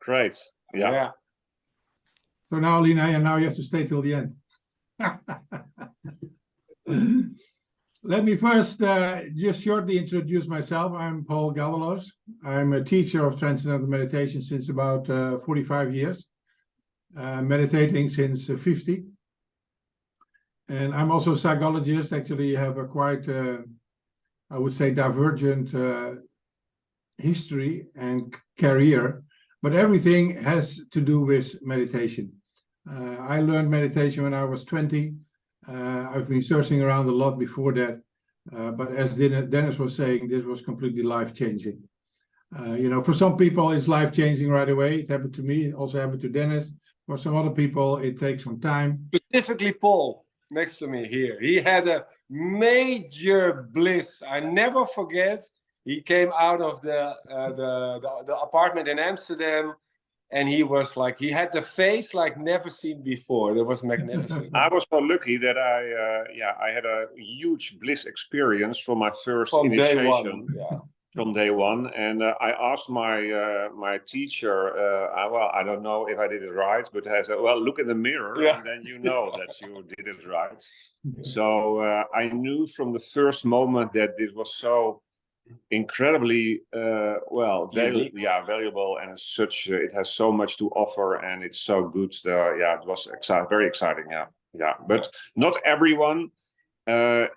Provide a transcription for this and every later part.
Great. Yeah. So now, Lina, and now you have to stay till the end. Let me first just shortly introduce myself. I'm Paul Galvalos. I'm a teacher of Transcendental Meditation since about 45 years, meditating since 50. And I'm also a psychologist. Actually, have a quite, I would say, divergent history and career, but everything has to do with meditation. I learned meditation when I was 20. I've been searching around a lot before that, but as Dennis was saying, this was completely life-changing. For some people, it's life-changing right away. It happened to me. It also happened to Dennis. For some other people, it takes some time. Specifically, Paul, next to me here, he had a major bliss. I never forget. He came out of the apartment in Amsterdam, and he was like, he had the face like never seen before. That was magnificent. I was so lucky that I had a huge bliss experience from my first initiation. Day one, yeah. From day one, and I asked my teacher, well, I don't know if I did it right, but I said, well, look in the mirror, and then you know that you did it right. So I knew from the first moment that this was so incredibly valuable, and such it has so much to offer, and it's so good. It was very exciting. But not everyone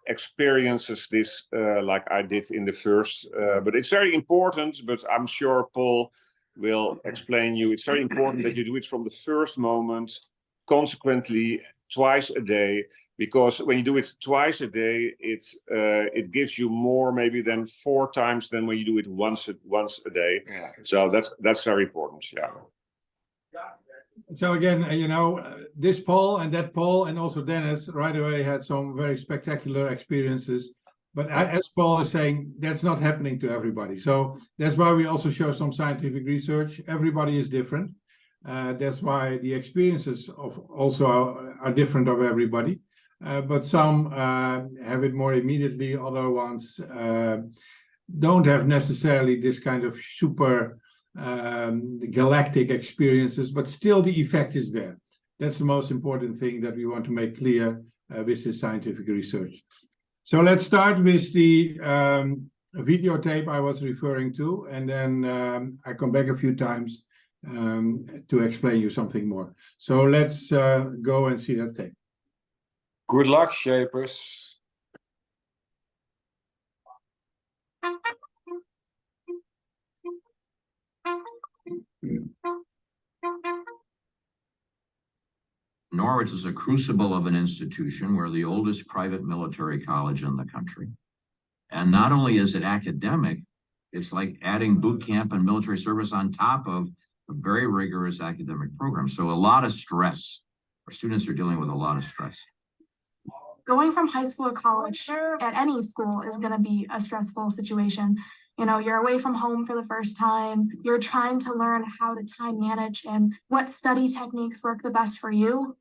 experiences this like I did in the first, but it's very important. But I'm sure Paul will explain you. It's very important that you do it from the first moment, consequently, twice a day. Because when you do it twice a day, it gives you more maybe than 4 times than when you do it once a day. Yeah. So that's very important. Yeah. So again, this Paul and that Paul and also Dennis right away had some very spectacular experiences. But as Paul is saying, that's not happening to everybody. So that's why we also show some scientific research. Everybody is different. That's why the experiences are different of everybody. But some have it more immediately. Other ones don't have necessarily this kind of super galactic experiences, but still the effect is there. That's the most important thing that we want to make clear with this scientific research. So let's start with the videotape I was referring to, and then I come back a few times to explain you something more. So let's go and see that tape. Good luck, Shapers. Norwich is a crucible of an institution. We're the oldest private military college in the country. And not only is it academic, it's like adding boot camp and military service on top of a very rigorous academic program. So a lot of stress. Our students are dealing with a lot of stress. Going from high school to college at any school is going to be a stressful situation. You're away from home for the first time. You're trying to learn how to time manage and what study techniques work the best for you.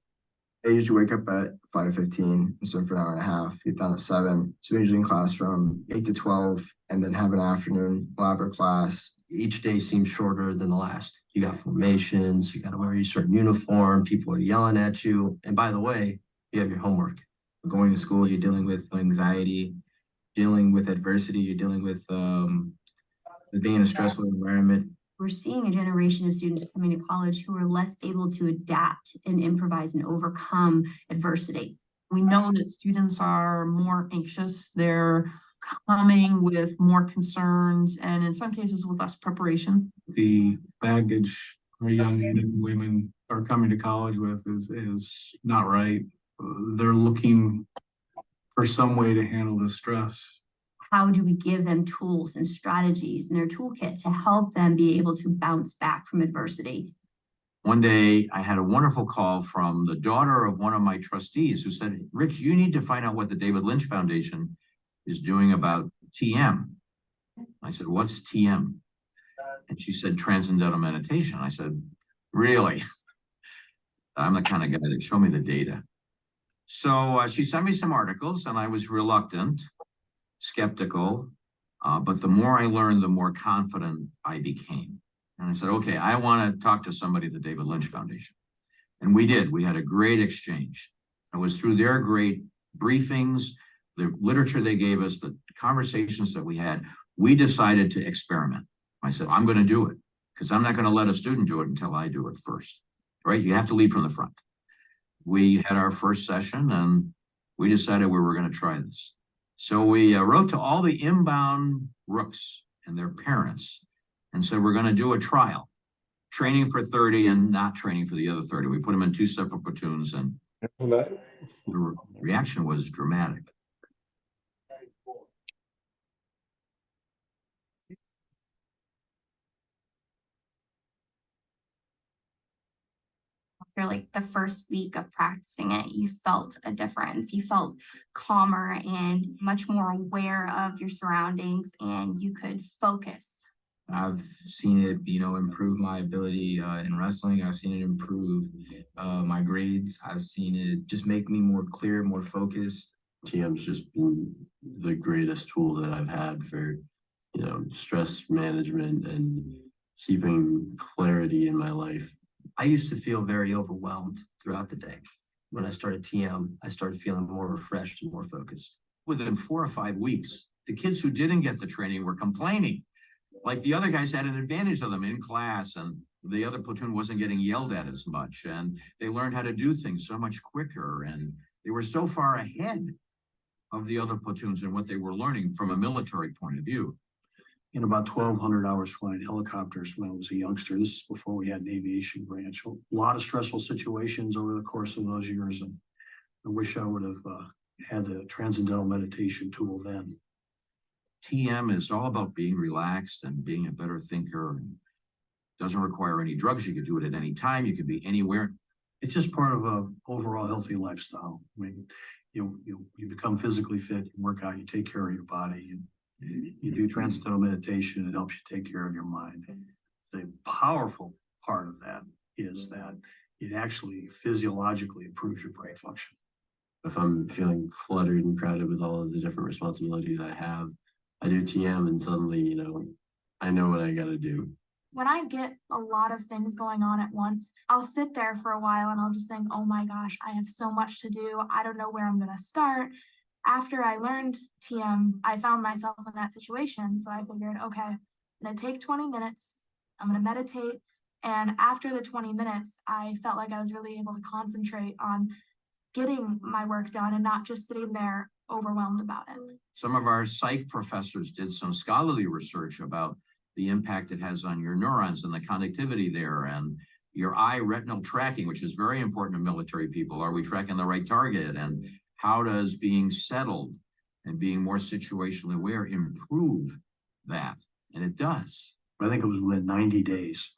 I usually wake up at 5:15 and swim for an hour and a half, get down at 7. So I'm usually in class from 8 to 12 and then have an afternoon elaborate class. Each day seems shorter than the last. You got formations, you got to wear your certain uniform, people are yelling at you. And by the way, you have your homework. Going to school, you're dealing with anxiety, dealing with adversity, you're dealing with being in a stressful environment. We're seeing a generation of students coming to college who are less able to adapt and improvise and overcome adversity. We know that students are more anxious. They're coming with more concerns and in some cases with less preparation. The baggage our young men and women are coming to college with is not right. They're looking for some way to handle the stress. How do we give them tools and strategies in their toolkit to help them be able to bounce back from adversity? One day I had a wonderful call from the daughter of one of my trustees who said, Rich, you need to find out what the David Lynch Foundation is doing about TM. I said, what's TM? And she said, Transcendental Meditation. I said, really? I'm the kind of guy that show me the data. So she sent me some articles and I was reluctant, skeptical. But the more I learned, the more confident I became. And I said, okay, I want to talk to somebody at the David Lynch Foundation. And we did. We had a great exchange. It was through their great briefings, the literature they gave us, the conversations that we had, we decided to experiment. I said, I'm going to do it because I'm not going to let a student do it until I do it first, right? You have to lead from the front. We had our first session and we decided we were going to try this. So we wrote to all the inbound rooks and their parents and said, we're going to do a trial, training for 30 and not training for the other 30. We put them in 2 separate platoons and the reaction was dramatic. After like the first week of practicing it, you felt a difference. You felt calmer and much more aware of your surroundings, and you could focus. I've seen it, improve my ability in wrestling. I've seen it improve my grades. I've seen it just make me more clear, more focused. TM's just been the greatest tool that I've had for, stress management and keeping clarity in my life. I used to feel very overwhelmed throughout the day. When I started TM, I started feeling more refreshed and more focused. Within 4 or 5 weeks, the kids who didn't get the training were complaining. Like the other guys had an advantage of them in class and the other platoon wasn't getting yelled at as much. And they learned how to do things so much quicker. And they were so far ahead of the other platoons and what they were learning from a military point of view. In about 1,200 hours flying helicopters when I was a youngster. This is before we had an aviation branch. A lot of stressful situations over the course of those years. And I wish I would have had the Transcendental Meditation tool then. TM is all about being relaxed and being a better thinker. And doesn't require any drugs. You can do it at any time. You can be anywhere. It's just part of a overall healthy lifestyle. I mean, you become physically fit, you work out, you take care of your body, you do Transcendental Meditation. It helps you take care of your mind. The powerful part of that is that it actually physiologically improves your brain function. If I'm feeling cluttered and crowded with all of the different responsibilities I have, I do TM and suddenly, I know what I got to do. When I get a lot of things going on at once, I'll sit there for a while and I'll just think, oh my gosh, I have so much to do. I don't know where I'm going to start. After I learned TM, I found myself in that situation. So I figured, okay, I'm going to take 20 minutes. I'm going to meditate. And after the 20 minutes, I felt like I was really able to concentrate on getting my work done and not just sitting there overwhelmed about it. Some of our psych professors did some scholarly research about the impact it has on your neurons and the connectivity there and your eye retinal tracking, which is very important to military people. Are we tracking the right target? And how does being settled and being more situationally aware improve that? And it does. I think it was within 90 days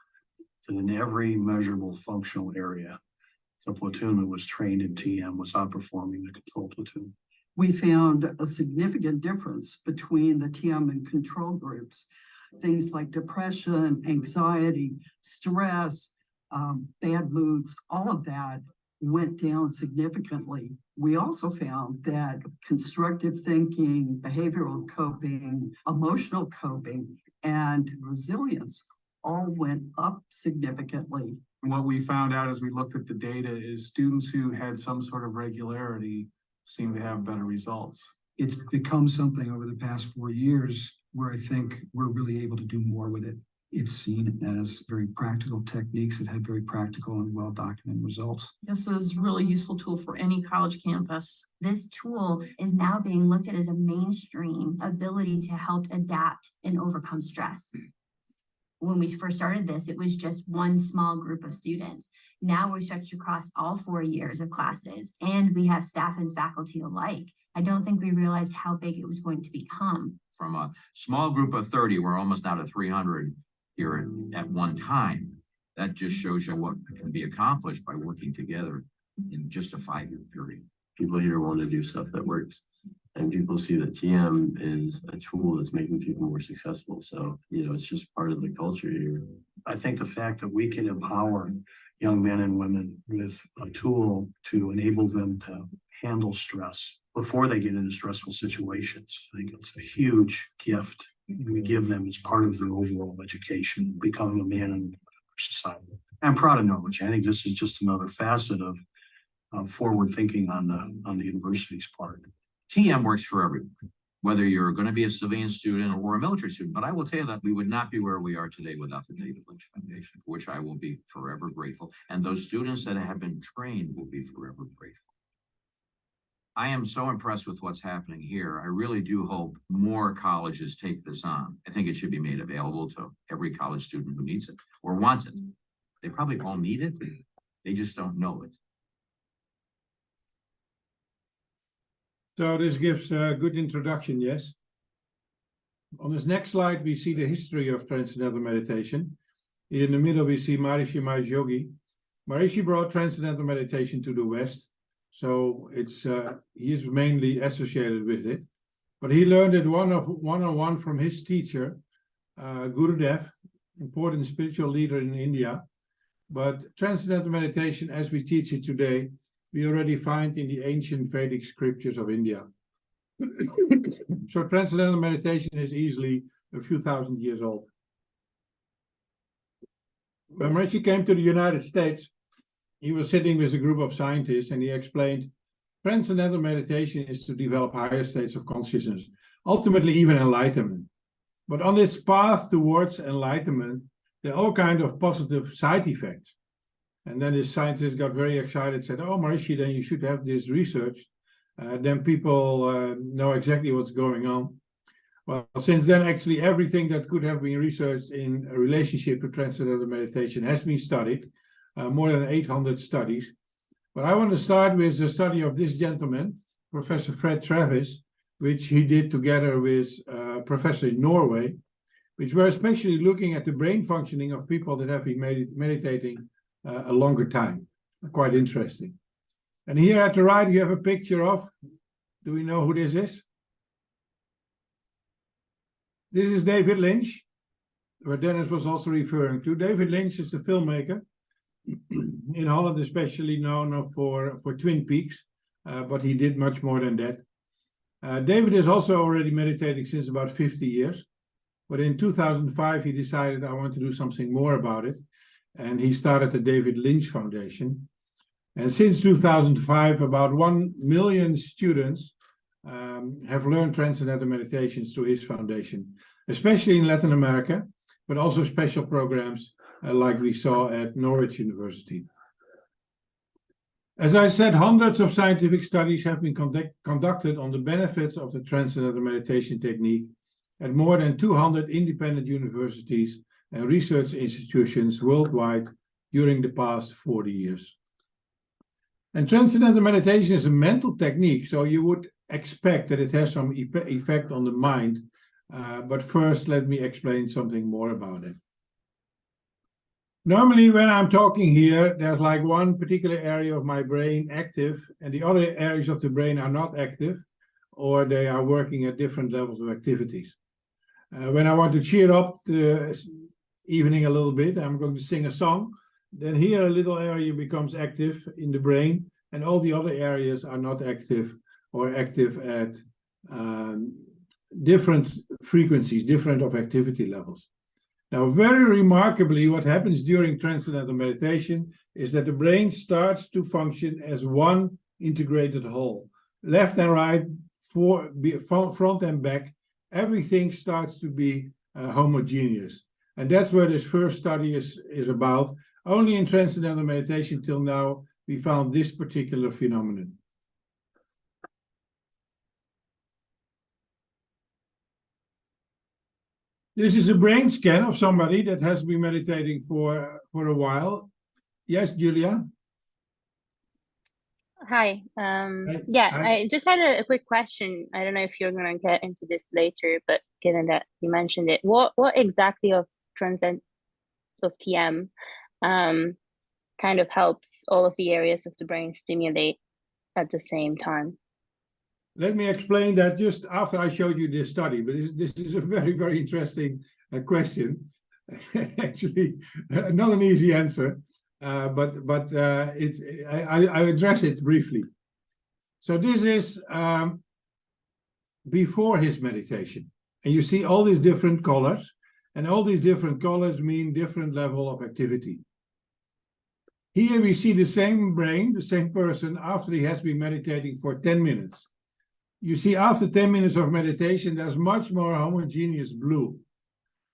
that in every measurable functional area, the platoon that was trained in TM was outperforming the control platoon. We found a significant difference between the TM and control groups. Things like depression, anxiety, stress, bad moods, all of that went down significantly. We also found that constructive thinking, behavioral coping, emotional coping, and resilience all went up significantly. And what we found out as we looked at the data is students who had some sort of regularity seem to have better results. It's become something over the past 4 years where I think we're really able to do more with it. It's seen as very practical techniques that have very practical and well-documented results. This is a really useful tool for any college campus. This tool is now being looked at as a mainstream ability to help adapt and overcome stress. When we first started this, it was just one small group of students. Now we're stretched across all 4 years of classes, and we have staff and faculty alike. I don't think we realized how big it was going to become. From a small group of 30, we're almost now to 300 here at one time. That just shows you what can be accomplished by working together in just a 5-year period. People here want to do stuff that works. And people see that TM is a tool that's making people more successful. So, it's just part of the culture here. I think the fact that we can empower young men and women with a tool to enable them to handle stress before they get into stressful situations, I think it's a huge gift we give them as part of their overall education, becoming a man in society. I'm proud of Norwich. I think this is just another facet of forward thinking on the university's part. TM works for everyone, whether you're going to be a civilian student or a military student. But I will tell you that we would not be where we are today without the David Lynch Foundation, for which I will be forever grateful. And those students that have been trained will be forever grateful. I am so impressed with what's happening here. I really do hope more colleges take this on. I think it should be made available to every college student who needs it or wants it. They probably all need it. They just don't know it. So this gives a good introduction, yes. On this next slide, we see the history of Transcendental Meditation. In the middle, we see Maharishi Mahesh Yogi. Maharishi brought Transcendental Meditation to the West, so he is mainly associated with it. But he learned it one-on-one from his teacher, Gurudev, important spiritual leader in India. But Transcendental Meditation, as we teach it today, we already find in the ancient Vedic scriptures of India. So Transcendental Meditation is easily a few thousand years old. When Maharishi came to the United States, he was sitting with a group of scientists and he explained, Transcendental Meditation is to develop higher states of consciousness, ultimately even enlightenment. But on this path towards enlightenment, there are all kinds of positive side effects. And then this scientist got very excited, said, oh, Maharishi, then you should have this research. Then people know exactly what's going on. Well, since then, actually, everything that could have been researched in a relationship to Transcendental Meditation has been studied, more than 800 studies. But I want to start with the study of this gentleman, Professor Fred Travis, which he did together with a professor in Norway, which were especially looking at the brain functioning of people that have been meditating a longer time. Quite interesting. And here at the right, you have a picture of, do we know who this is? This is David Lynch, where Dennis was also referring to. David Lynch is the filmmaker, in Holland especially known for Twin Peaks, but he did much more than that. David is also already meditating since about 50 years, but in 2005 he decided, I want to do something more about it. And he started the David Lynch Foundation. And since 2005, about 1 million students have learned Transcendental Meditations through his foundation, especially in Latin America, but also special programs like we saw at Norwich University. As I said, hundreds of scientific studies have been conducted on the benefits of the Transcendental Meditation technique at more than 200 independent universities and research institutions worldwide during the past 40 years. And Transcendental Meditation is a mental technique, so you would expect that it has some effect on the mind. But first, let me explain something more about it. Normally, when I'm talking here, there's like one particular area of my brain active, and the other areas of the brain are not active, or they are working at different levels of activities. When I want to cheer up the evening a little bit, I'm going to sing a song, then here a little area becomes active in the brain, and all the other areas are not active or active at different frequencies, different of activity levels. Now, very remarkably, what happens during Transcendental Meditation is that the brain starts to function as one integrated whole. Left and right, front and back, everything starts to be homogeneous. And that's where this first study is about. Only in Transcendental Meditation till now, we found this particular phenomenon. This is a brain scan of somebody that has been meditating for a while. Yes, Julia? Hi. Yeah, Hi. I just had a quick question. I don't know if you're going to get into this later, but given that you mentioned it, what exactly of TM kind of helps all of the areas of the brain stimulate at the same time? Let me explain that just after I showed you this study, but this is a very, very interesting question. Actually, not an easy answer, but I address it briefly. So this is before his meditation. And you see all these different colors, and all these different colors mean different level of activity. Here we see the same brain, the same person, after he has been meditating for 10 minutes. You see after 10 minutes of meditation, there's much more homogeneous blue.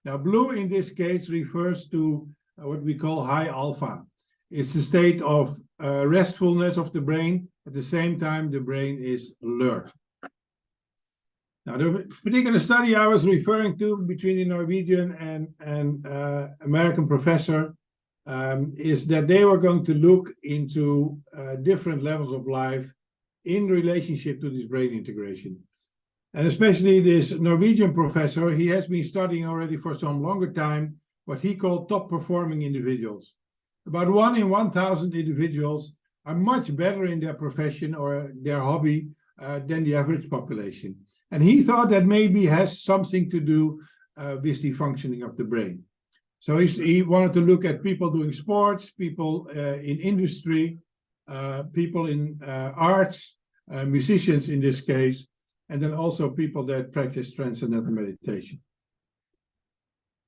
Now, blue in this case refers to what we call high alpha. It's a state of restfulness of the brain. At the same time, the brain is alert. Now, the particular study I was referring to between the Norwegian and American professor is that they were going to look into different levels of life in relationship to this brain integration. And especially this Norwegian professor, he has been studying already for some longer time what he called top performing individuals. About 1 in 1,000 individuals are much better in their profession or their hobby than the average population. And he thought that maybe has something to do with the functioning of the brain. So he wanted to look at people doing sports, people in industry, people in arts, musicians in this case, and then also people that practice Transcendental Meditation.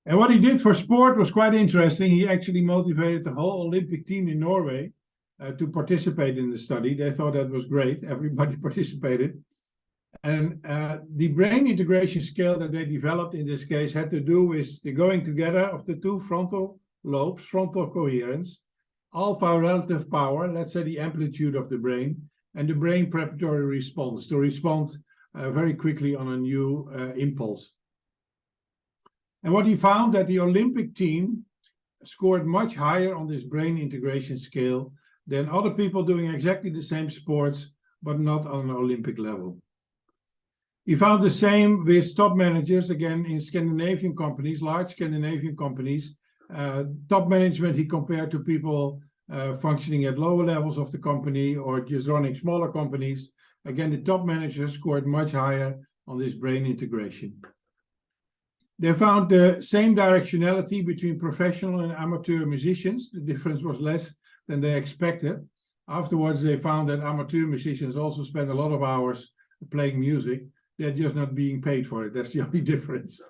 And what he did for sport was quite interesting. He actually motivated the whole Olympic team in Norway to participate in the study. They thought that was great. Everybody participated. And the brain integration scale that they developed in this case had to do with the going together of the two frontal lobes, frontal coherence, alpha relative power, let's say the amplitude of the brain, and the brain preparatory response, to respond very quickly on a new impulse. And what he found that the Olympic team scored much higher on this brain integration scale than other people doing exactly the same sports, but not on an Olympic level. He found the same with top managers, again, in Scandinavian companies, large Scandinavian companies. Top management he compared to people functioning at lower levels of the company or just running smaller companies. Again, the top managers scored much higher on this brain integration. They found the same directionality between professional and amateur musicians. The difference was less than they expected. Afterwards, they found that amateur musicians also spend a lot of hours playing music. They're just not being paid for it. That's the only difference.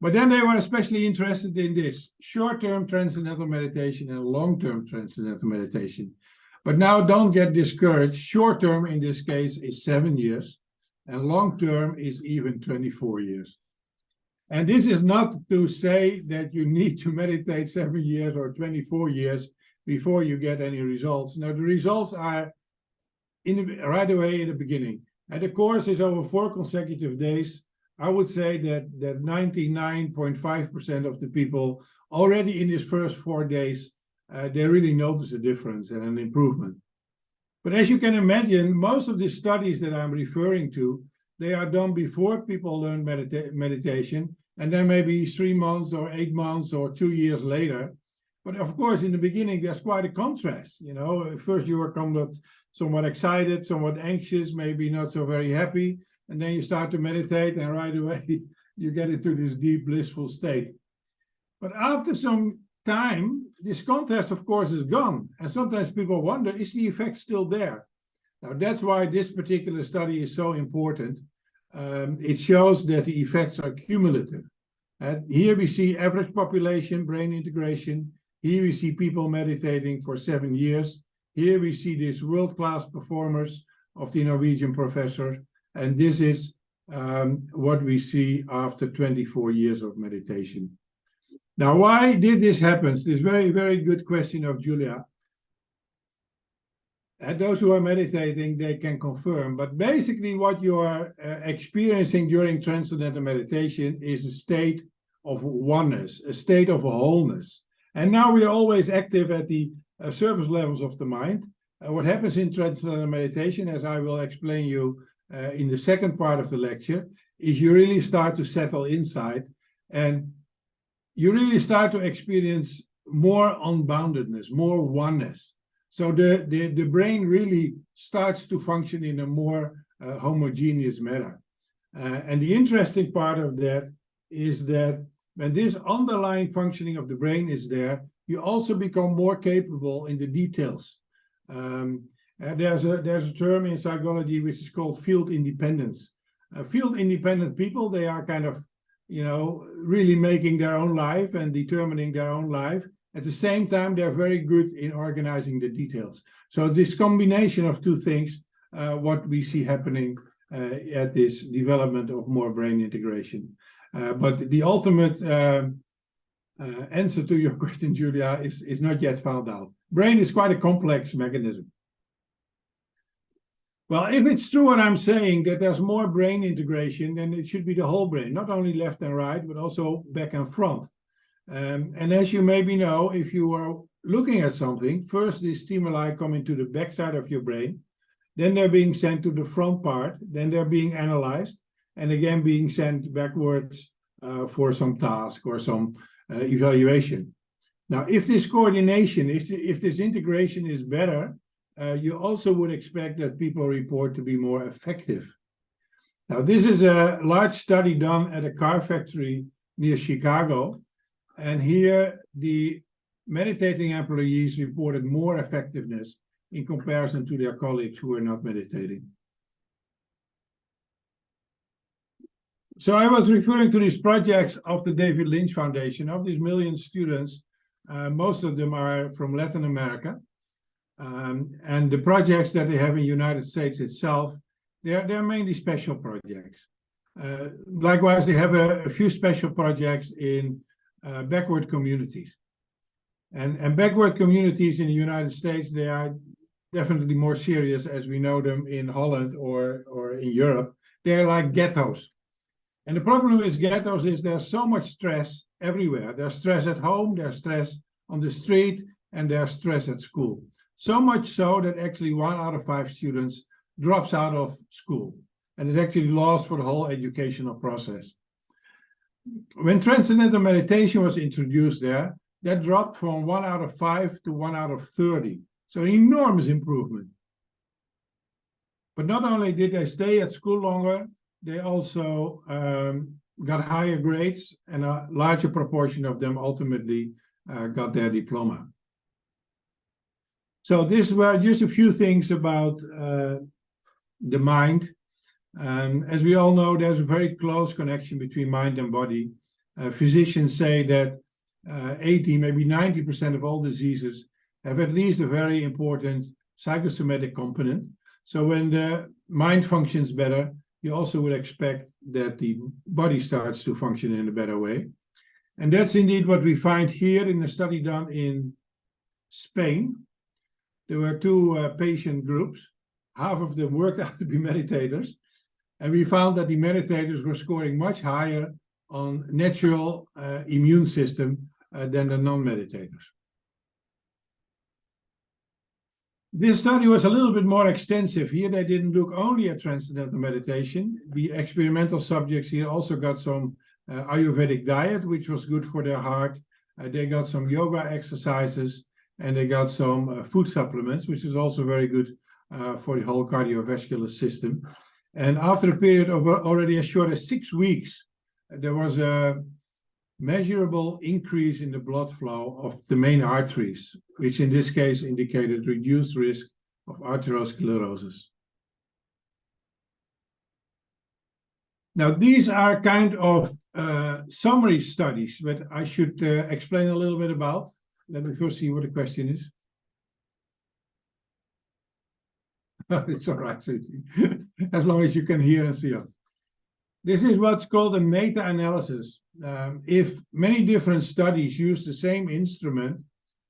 But then they were especially interested in this short-term transcendental meditation and long-term transcendental meditation. But now don't get discouraged. Short-term in this case is 7 years, and long-term is even 24 years. And this is not to say that you need to meditate 7 years or 24 years before you get any results. Now, the results are right away in the beginning. And the course is over 4 consecutive days. I would say that 99.5% of the people already in these first 4 days, they really notice a difference and an improvement. But as you can imagine, most of the studies that I'm referring to, they are done before people learn meditation, and then maybe 3 months or 8 months or 2 years later. But of course, in the beginning, there's quite a contrast. You know, first you are somewhat excited, somewhat anxious, maybe not so very happy. And then you start to meditate, and right away you get into this deep, blissful state. But after some time, this contrast, of course, is gone. And sometimes people wonder, is the effect still there? Now, that's why this particular study is so important. It shows that the effects are cumulative. Here we see average population, brain integration. Here we see people meditating for 7 years. Here we see these world-class performers of the Norwegian professor. And this is what we see after 24 years of meditation. Now, why did this happen? This very, very good question of Julia. And those who are meditating, they can confirm. But basically what you are experiencing during Transcendental Meditation is a state of oneness, a state of wholeness. And now we are always active at the surface levels of the mind. What happens in Transcendental Meditation, as I will explain you in the second part of the lecture, is you really start to settle inside and you really start to experience more unboundedness, more oneness. So the brain really starts to function in a more homogeneous manner. And the interesting part of that is that when this underlying functioning of the brain is there, you also become more capable in the details. There's a term in psychology which is called field independence. field independent people. They are kind of, really making their own life and determining their own life. At the same time, they're very good in organizing the details. So this combination of two things, what we see happening at this development of more brain integration. But the ultimate answer to your question, Julia, is not yet found out. Brain is quite a complex mechanism. Well, if it's true what I'm saying, that there's more brain integration, then it should be the whole brain, not only left and right, but also back and front. And as you maybe know, if you are looking at something, first the stimuli come into the backside of your brain, then they're being sent to the front part, then they're being analyzed, and again being sent backwards for some task or some evaluation. Now, if this coordination, if this integration is better, you also would expect that people report to be more effective. Now, this is a large study done at a car factory near Chicago. And here, the meditating employees reported more effectiveness in comparison to their colleagues who were not meditating. So I was referring to these projects of the David Lynch Foundation. Of these million students, most of them are from Latin America. And the projects that they have in the United States itself, they're mainly special projects. Likewise, they have a few special projects in backward communities. And backward communities in the United States, they are definitely more serious as we know them in Holland or in Europe. They're like ghettos. And the problem with ghettos is there's so much stress everywhere. There's stress at home, there's stress on the street, and there's stress at school. So much so that actually 1 out of 5 students drops out of school. And it actually lost for the whole educational process. When Transcendental Meditation was introduced there, that dropped from 1 out of 5 to 1 out of 30. So an enormous improvement. But not only did they stay at school longer, they also got higher grades, and a larger proportion of them ultimately got their diploma. So these were just a few things about the mind. As we all know, there's a very close connection between mind and body. Physicians say that 80, maybe 90% of all diseases have at least a very important psychosomatic component. So when the mind functions better, you also would expect that the body starts to function in a better way. And that's indeed what we find here in a study done in Spain. There were 2 patient groups. Half of them worked out to be meditators. And we found that the meditators were scoring much higher on natural immune system than the non-meditators. This study was a little bit more extensive. Here they didn't look only at Transcendental Meditation. The experimental subjects here also got some Ayurvedic diet, which was good for their heart. They got some yoga exercises, and they got some food supplements, which is also very good for the whole cardiovascular system. And after a period of already as short as 6 weeks, there was a measurable increase in the blood flow of the main arteries, which in this case indicated reduced risk of arteriosclerosis. Now, these are kind of summary studies, but I should explain a little bit about. Let me first see what the question is. It's all right, Susie. As long as you can hear and see us. This is what's called a meta-analysis. If many different studies use the same instrument,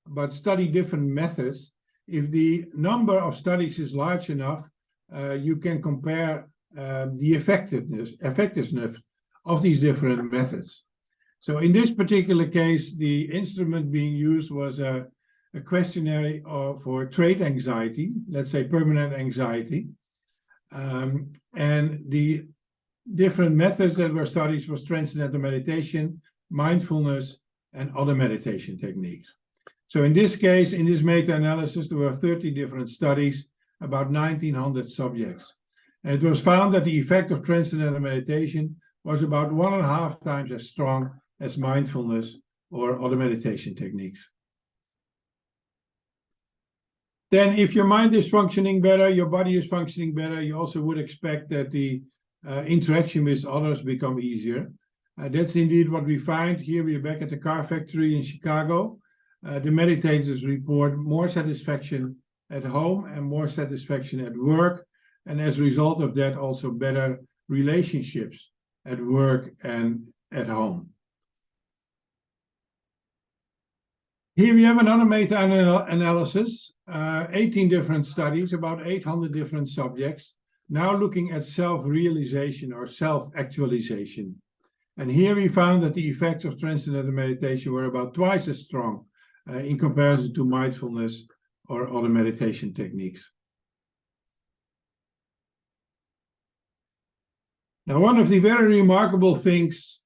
but study different methods, if the number of studies is large enough, you can compare the effectiveness of these different methods. So in this particular case, the instrument being used was a questionnaire for trait anxiety, let's say permanent anxiety. And the different methods that were studied was Transcendental Meditation, mindfulness, and other meditation techniques. So in this case, in this meta-analysis, there were 30 different studies, about 1,900 subjects. And it was found that the effect of Transcendental Meditation was about 1.5 times as strong as mindfulness or other meditation techniques. Then if your mind is functioning better, your body is functioning better, you also would expect that the interaction with others become easier. That's indeed what we find. Here we are back at the car factory in Chicago. The meditators report more satisfaction at home and more satisfaction at work. And as a result of that, also better relationships at work and at home. Here we have another meta-analysis, 18 different studies, about 800 different subjects, now looking at self-realization or self-actualization. And here we found that the effects of Transcendental Meditation were about twice as strong in comparison to mindfulness or other meditation techniques. Now, one of the very remarkable things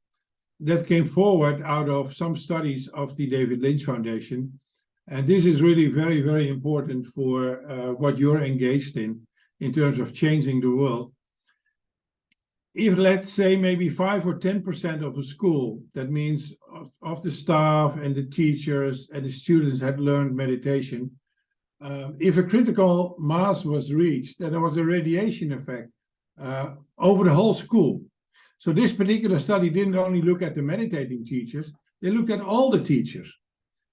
that came forward out of some studies of the David Lynch Foundation, and this is really very, very important for what you're engaged in terms of changing the world. If, let's say, maybe 5 or 10% of a school, that means of the staff and the teachers and the students had learned meditation, if a critical mass was reached, then there was a radiation effect over the whole school. So this particular study didn't only look at the meditating teachers, they looked at all the teachers.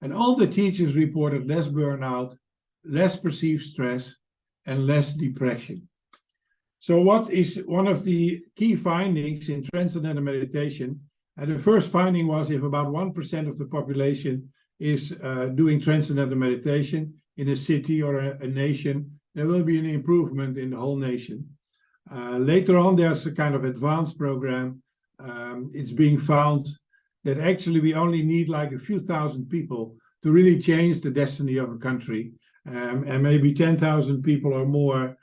And all the teachers reported less burnout, less perceived stress, and less depression. So what is one of the key findings in Transcendental Meditation? And the first finding was if about 1% of the population is doing Transcendental Meditation in a city or a nation, there will be an improvement in the whole nation. Later on, there's a kind of advanced program. It's being found that actually we only need like a few thousand people to really change the destiny of a country, and maybe 10,000 people or more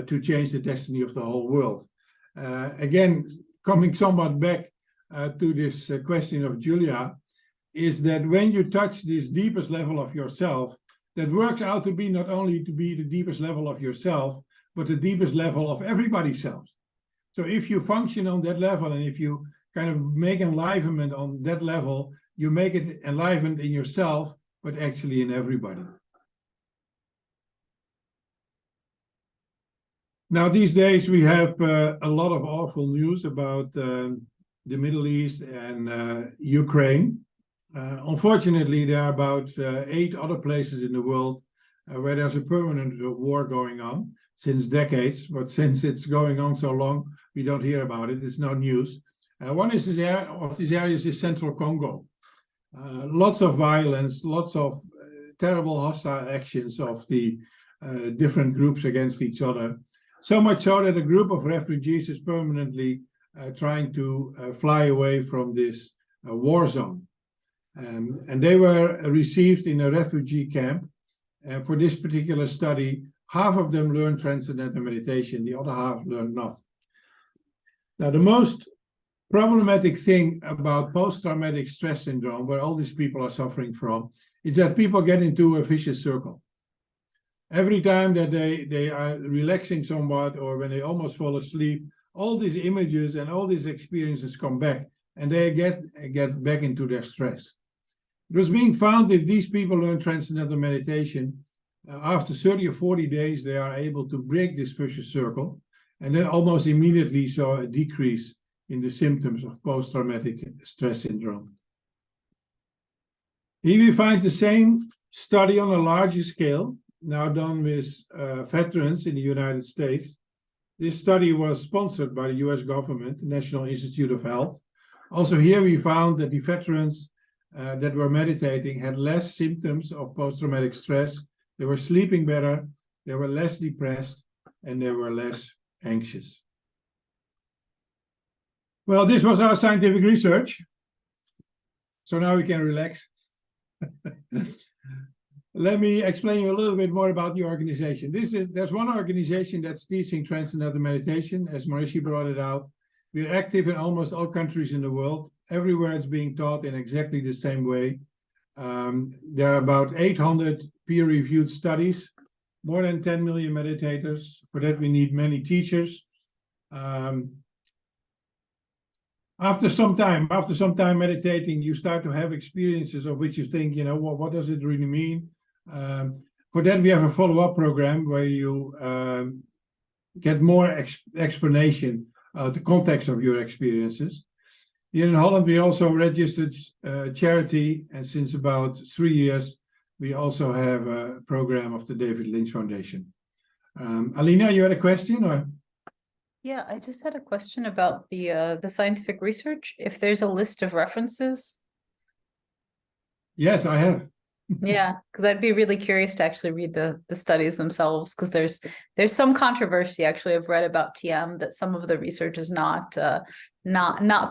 to change the destiny of the whole world. Again, coming somewhat back to this question of Julia, is that when you touch this deepest level of yourself, that works out to be not only to be the deepest level of yourself, but the deepest level of everybody's self. So if you function on that level, and if you kind of make enlivenment on that level, you make it enlivened in yourself, but actually in everybody. Now, these days we have a lot of awful news about the Middle East and Ukraine. Unfortunately, there are about 8 other places in the world where there's a permanent war going on since decades, but since it's going on so long, we don't hear about it. It's no news. One of these areas is Central Congo. Lots of violence, lots of terrible hostile actions of the different groups against each other. So much so that a group of refugees is permanently trying to fly away from this war zone. And they were received in a refugee camp. And for this particular study, half of them learned Transcendental Meditation, the other half learned not. Now, the most problematic thing about post-traumatic stress syndrome, where all these people are suffering from, is that people get into a vicious circle. Every time that they are relaxing somewhat, or when they almost fall asleep, all these images and all these experiences come back, and they get back into their stress. It was being found that these people learn Transcendental Meditation, after 30 or 40 days, they are able to break this vicious circle, and then almost immediately saw a decrease in the symptoms of post-traumatic stress syndrome. Here we find the same study on a larger scale, now done with veterans in the United States. This study was sponsored by the US government, the National Institute of Health. Also here we found that the veterans that were meditating had less symptoms of post-traumatic stress. They were sleeping better, they were less depressed, and they were less anxious. Well, this was our scientific research. So now we can relax. Let me explain you a little bit more about the organization. There's one organization that's teaching Transcendental Meditation, as Marishi brought it out. We're active in almost all countries in the world. Everywhere it's being taught in exactly the same way. There are about 800 peer-reviewed studies, more than 10 million meditators. For that, we need many teachers. After some time meditating, you start to have experiences of which you think, you know, well, what does it really mean? For that, we have a follow-up program where you get more explanation the context of your experiences. Here in Holland, we also registered charity, and since about 3 years, we also have a program of the David Lynch Foundation. Alina, you had a question, or? Yeah, I just had a question about the scientific research. If there's a list of references. Yes, I have. Yeah, because I'd be really curious to actually read the studies themselves, because there's some controversy actually I've read about TM that some of the research is not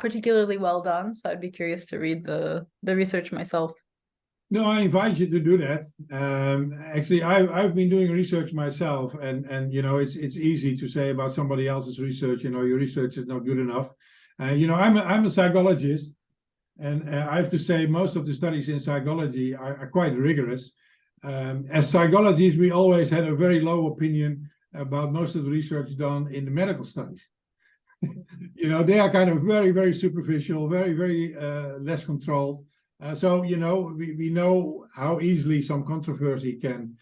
particularly well done. So I'd be curious to read the research myself. No, I invite you to do that. Actually, I've been doing research myself, and you know, it's easy to say about somebody else's research, you know, your research is not good enough. You know, I'm a psychologist, and I have to say most of the studies in psychology are quite rigorous. As psychologists, we always had a very low opinion about most of the research done in the medical studies. You know, they are kind of very, very superficial, very, very less controlled. So, you know, we know how easily some controversy can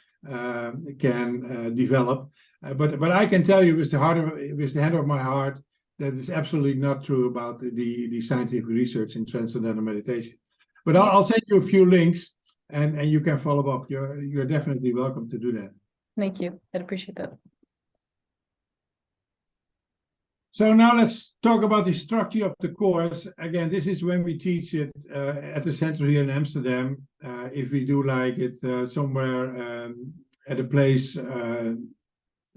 develop. But I can tell you with the hand of my heart that is absolutely not true about the scientific research in Transcendental Meditation. But I'll send you a few links, and you can follow up. You're definitely welcome to do that. Thank you. I'd appreciate that. So now let's talk about the structure of the course. Again, this is when we teach it at the center here in Amsterdam. If we do like it somewhere at a place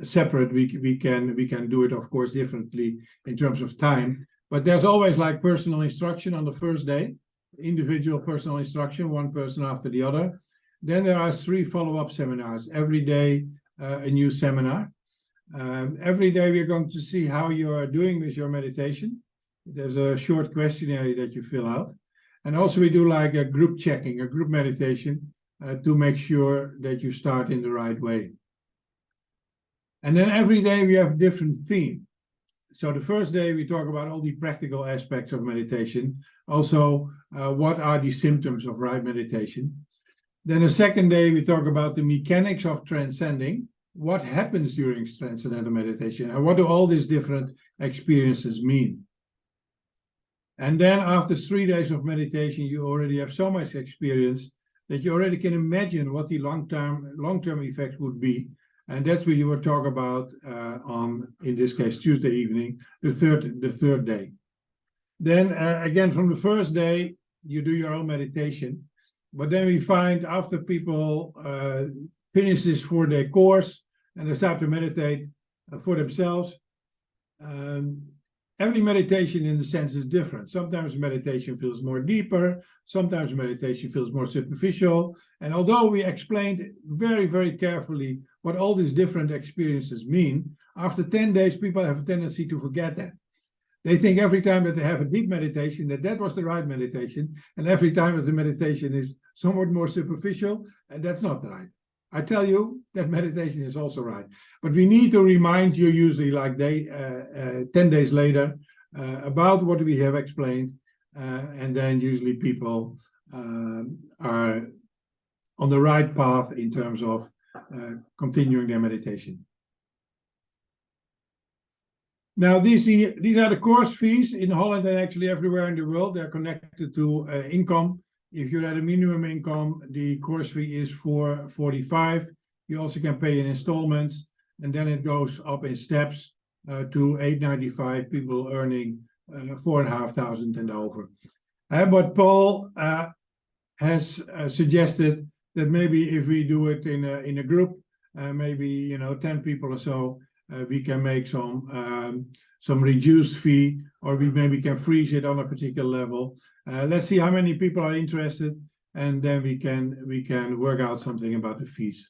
separate, we can do it, of course, differently in terms of time. But there's always like personal instruction on the first day, individual personal instruction, one person after the other. Then there are 3 follow-up seminars. Every day, a new seminar. Every day we're going to see how you are doing with your meditation. There's a short questionnaire that you fill out. And also we do like a group checking, a group meditation to make sure that you start in the right way. And then every day we have a different theme. So the first day we talk about all the practical aspects of meditation. Also, what are the symptoms of right meditation? Then the second day we talk about the mechanics of transcending. What happens during Transcendental Meditation, and what do all these different experiences mean? And then after 3 days of meditation, you already have so much experience that you already can imagine what the long-term effects would be. And that's what you will talk about on, in this case, Tuesday evening, the third day. Then again, from the first day, you do your own meditation. But then we find after people finish this 4-day course and they start to meditate for themselves, every meditation in the sense is different. Sometimes meditation feels more deeper, sometimes meditation feels more superficial. And although we explained very, very carefully what all these different experiences mean, after 10 days, people have a tendency to forget that. They think every time that they have a deep meditation, that was the right meditation. And every time that the meditation is somewhat more superficial, and that's not right. I tell you that meditation is also right. But we need to remind you usually like 10 days later about what we have explained. And then usually people are on the right path in terms of continuing their meditation. Now, these are the course fees in Holland and actually everywhere in the world. They're connected to income. If you're at a minimum income, the course fee is $4.45. You also can pay in installments, and then it goes up in steps to $8.95. People earning $4,500 and over. But Paul has suggested that maybe if we do it in a group, maybe 10 people or so, we can make some reduced fee, or we maybe can freeze it on a particular level. Let's see how many people are interested, and then we can work out something about the fees.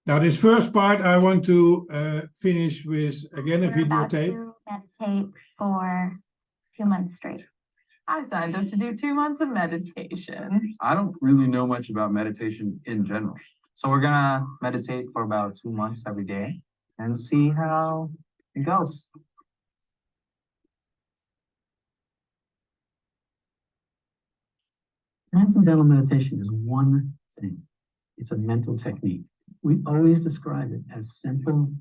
Now, this first part I want to finish with again a videotape. Meditate for a few months straight. I signed up to do 2 months of meditation. I don't really know much about meditation in general. So we're gonna meditate for about 2 months every day and see how it goes. Transcendental meditation is one thing. It's a mental technique. We always describe it as simple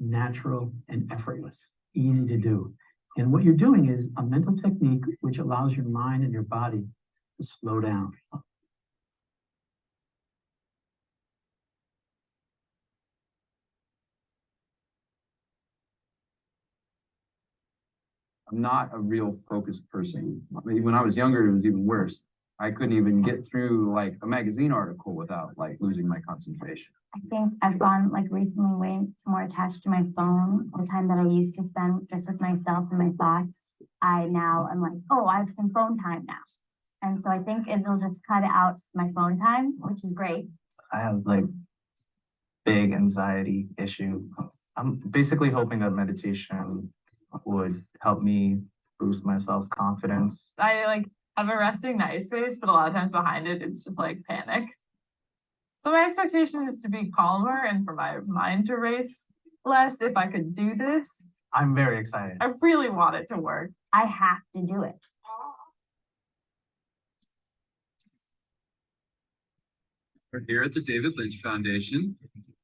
natural, and effortless, easy to do. And what you're doing is a mental technique which allows your mind and your body to slow down. I'm not a real focused person. I mean, when I was younger, it was even worse. I couldn't even get through like a magazine article without like losing my concentration. I think I've gone like recently way more attached to my phone. The time that I used to spend just with myself and my thoughts, I'm like, oh, I have some phone time now. And so I think it'll just cut out my phone time, which is great. I have like big anxiety issue. I'm basically hoping that meditation would help me boost my self-confidence. I like have a resting nice face, but a lot of times behind it, it's just like panic. So my expectation is to be calmer and for my mind to race less if I could do this. I'm very excited. I really want it to work. I have to do it. We're here at the David Lynch Foundation,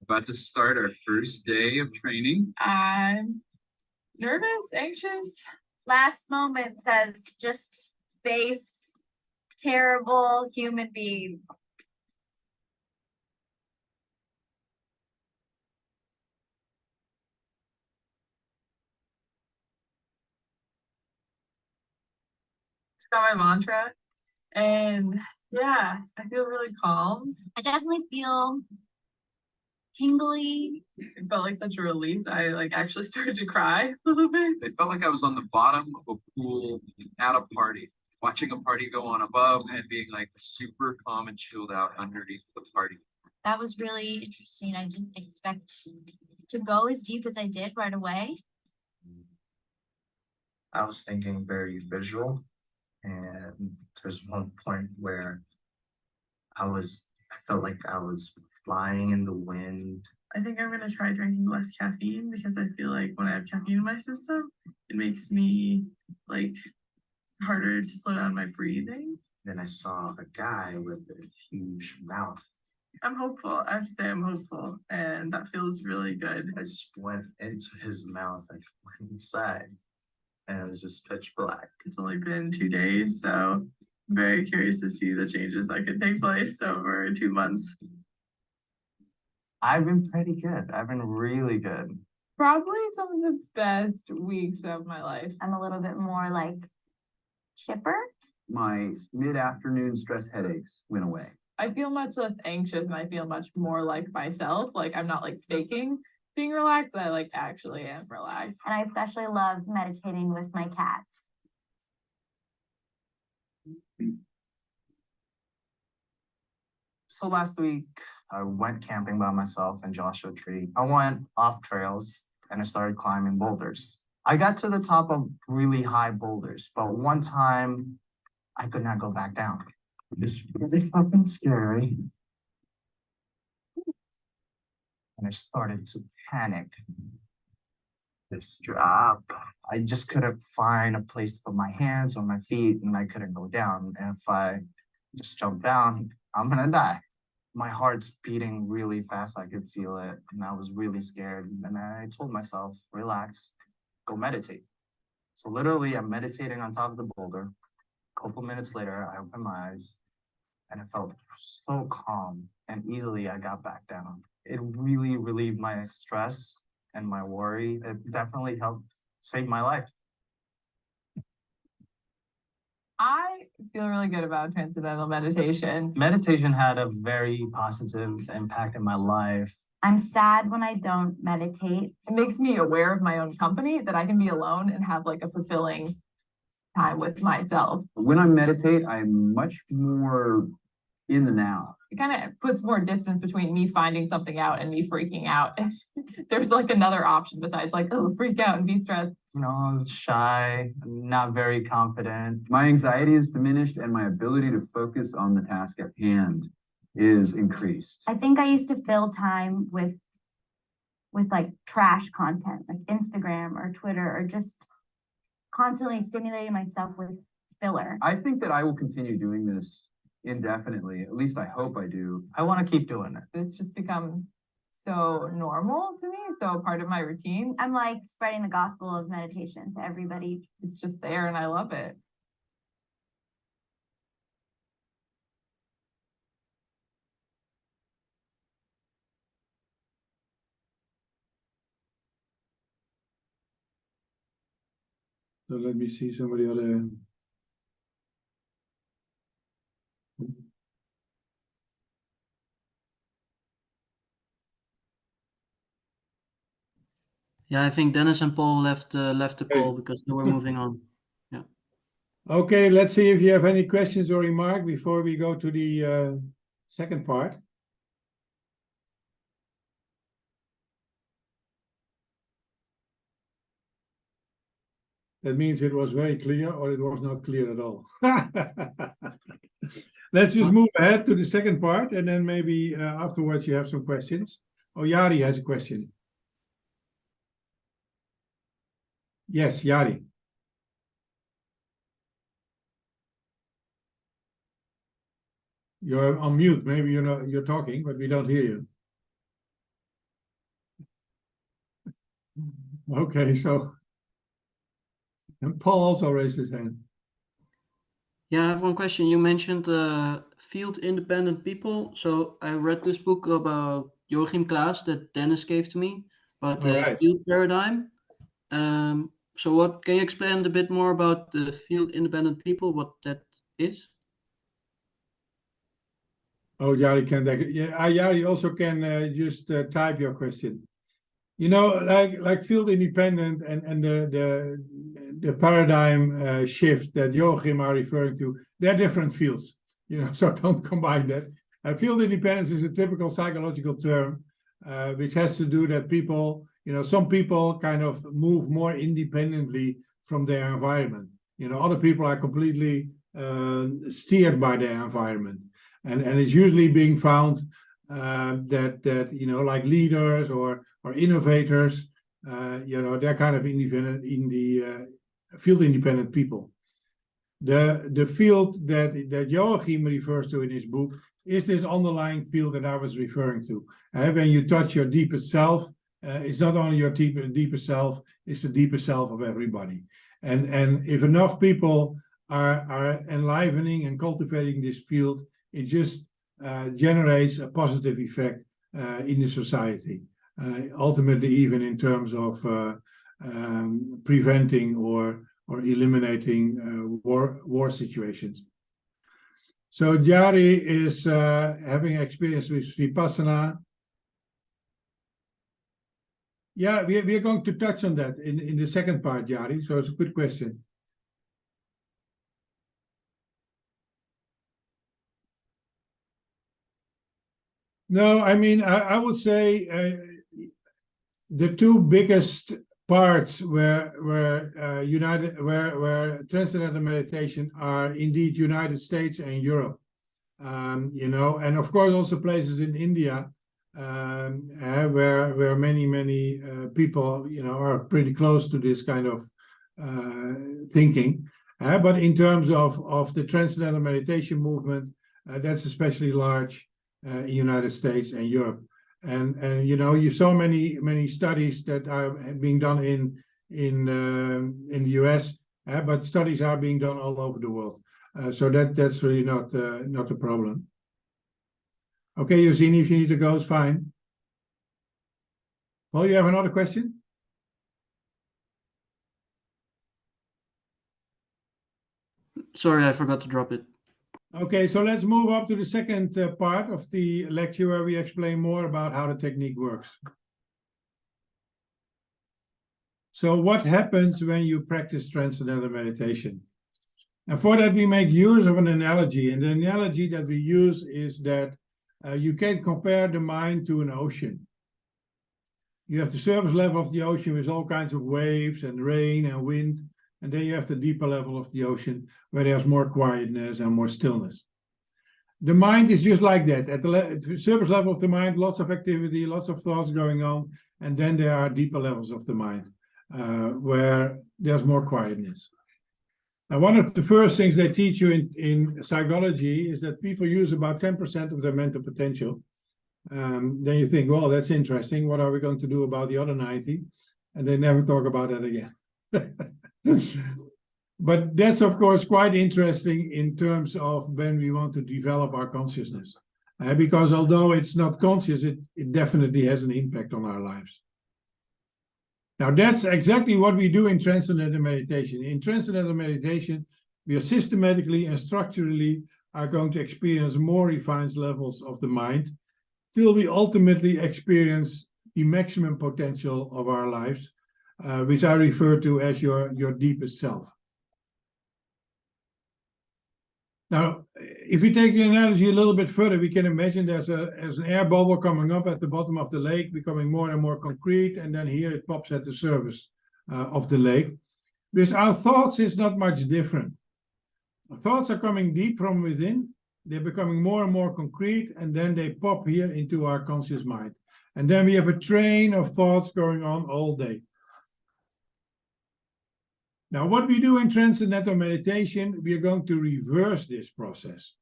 about to start our first day of training. I'm nervous, anxious. Last moment says just base, terrible human beings. It's not my mantra. And yeah, I feel really calm. I definitely feel tingly. It felt like such a release. I like actually started to cry a little bit. It felt like I was on the bottom of a pool at a party, watching a party go on above and being like super calm and chilled out underneath the party. That was really interesting. I didn't expect to go as deep as I did right away. I was thinking very visual, and there's one point where I felt like I was flying in the wind. I think I'm gonna try drinking less caffeine because I feel like when I have caffeine in my system, it makes me like harder to slow down my breathing. Then I saw a guy with a huge mouth. I'm hopeful. I have to say I'm hopeful, and that feels really good. I just went into his mouth and went inside, and it was just pitch black. It's only been 2 days, so I'm very curious to see the changes that could take place over 2 months. I've been pretty good. I've been really good. Probably some of the best weeks of my life. I'm a little bit more like chipper. My mid-afternoon stress headaches went away. I feel much less anxious and I feel much more like myself. Like I'm not like faking being relaxed. I like actually am relaxed. And I especially love meditating with my cats. So last week, I went camping by myself in Joshua Tree. I went off trails and I started climbing boulders. I got to the top of really high boulders, but one time I could not go back down. It's really fucking scary. And I started to panic. This drop. I just couldn't find a place to put my hands or my feet, and I couldn't go down. And if I just jump down, I'm gonna die. My heart's beating really fast. I could feel it, and I was really scared. And I told myself, relax, go meditate. So literally, I'm meditating on top of the boulder. A couple minutes later, I opened my eyes, and I felt so calm, and easily I got back down. It really relieved my stress and my worry. It definitely helped save my life. I feel really good about Transcendental Meditation. Meditation had a very positive impact in my life. I'm sad when I don't meditate. It makes me aware of my own company, that I can be alone and have like a fulfilling time with myself. When I meditate, I'm much more in the now. It kind of puts more distance between me finding something out and me freaking out. There's like another option besides like, oh, freak out and be stressed. You know, I was shy, not very confident. My anxiety is diminished and my ability to focus on the task at hand is increased. I think I used to fill time with like trash content, like Instagram or Twitter, or just constantly stimulating myself with filler. I think that I will continue doing this indefinitely. At least I hope I do. I want to keep doing it. It's just become so normal to me, so part of my routine. I'm like spreading the gospel of meditation to everybody. It's just there and I love it. So let me see some of the other. Yeah, I think Dennis and Paul left the call because they were moving on. Yeah. Okay, let's see if you have any questions or remarks before we go to the second part. That means it was very clear or it was not clear at all. Let's just move ahead to the second part and then maybe afterwards you have some questions. Oh, Yari has a question. Yes, Yari. You're on mute. Maybe you're talking, but we don't hear you. Okay, so and Paul also raised his hand. Yeah, I have one question. You mentioned field independent people. So I read this book about Joachim Klaas that Dennis gave to me about the Alright. field paradigm. So what can you explain a bit more about the field independent people, what that is? Oh, Yari can. Yeah, Yari also can just type your question. You know, like field independent and the paradigm shift that Joachim are referring to, they're different fields. You know, so don't combine that. Field independence is a typical psychological term, which has to do that people, you know, some people kind of move more independently from their environment. You know, other people are completely steered by their environment. And it's usually being found that you know, like leaders or innovators, you know, they're kind of independent in the field independent people. The field that Joachim refers to in his book is this underlying field that I was referring to. When you touch your deepest self, it's not only your deepest self, it's the deepest self of everybody. And if enough people are enlivening and cultivating this field, it just generates a positive effect in the society, ultimately even in terms of preventing or eliminating war situations. So Jari is having experience with Vipassana. Yeah, we are going to touch on that in the second part, Jari, so it's a good question. No, I mean, I would say the two biggest parts where Transcendental Meditation are indeed United States and Europe. You know, and of course also places in India where many people, you know, are pretty close to this kind of thinking. But in terms of the Transcendental Meditation movement, that's especially large in United States and Europe. And you know, you saw many studies that are being done in the US, but studies are being done all over the world. So that's really not a problem. Okay, Yosini, if you need to go, it's fine. Well, you have another question? Sorry, I forgot to drop it. Okay, so let's move up to the second part of the lecture where we explain more about how the technique works. So what happens when you practice Transcendental Meditation? And for that, we make use of an analogy. And the analogy that we use is that you can compare the mind to an ocean. You have the surface level of the ocean with all kinds of waves and rain and wind. And then you have the deeper level of the ocean where there's more quietness and more stillness. The mind is just like that. At the surface level of the mind, lots of activity, lots of thoughts going on. And then there are deeper levels of the mind where there's more quietness. Now, one of the first things they teach you in psychology is that people use about 10% of their mental potential. then you think, well, that's interesting. What are we going to do about the other 90? And they never talk about that again. But that's, of course, quite interesting in terms of when we want to develop our consciousness. Because although it's not conscious, it definitely has an impact on our lives. Now, that's exactly what we do in Transcendental Meditation. In Transcendental Meditation, we are systematically and structurally are going to experience more refined levels of the mind till we ultimately experience the maximum potential of our lives, which I refer to as your deepest self. Now, if we take the analogy a little bit further, we can imagine there's an air bubble coming up at the bottom of the lake, becoming more and more concrete, and then here it pops at the surface of the lake. With our thoughts, it's not much different. Our thoughts are coming deep from within, they're becoming more and more concrete, and then they pop here into our conscious mind. And then we have a train of thoughts going on all day. Now, what we do in Transcendental Meditation, we are going to reverse this process.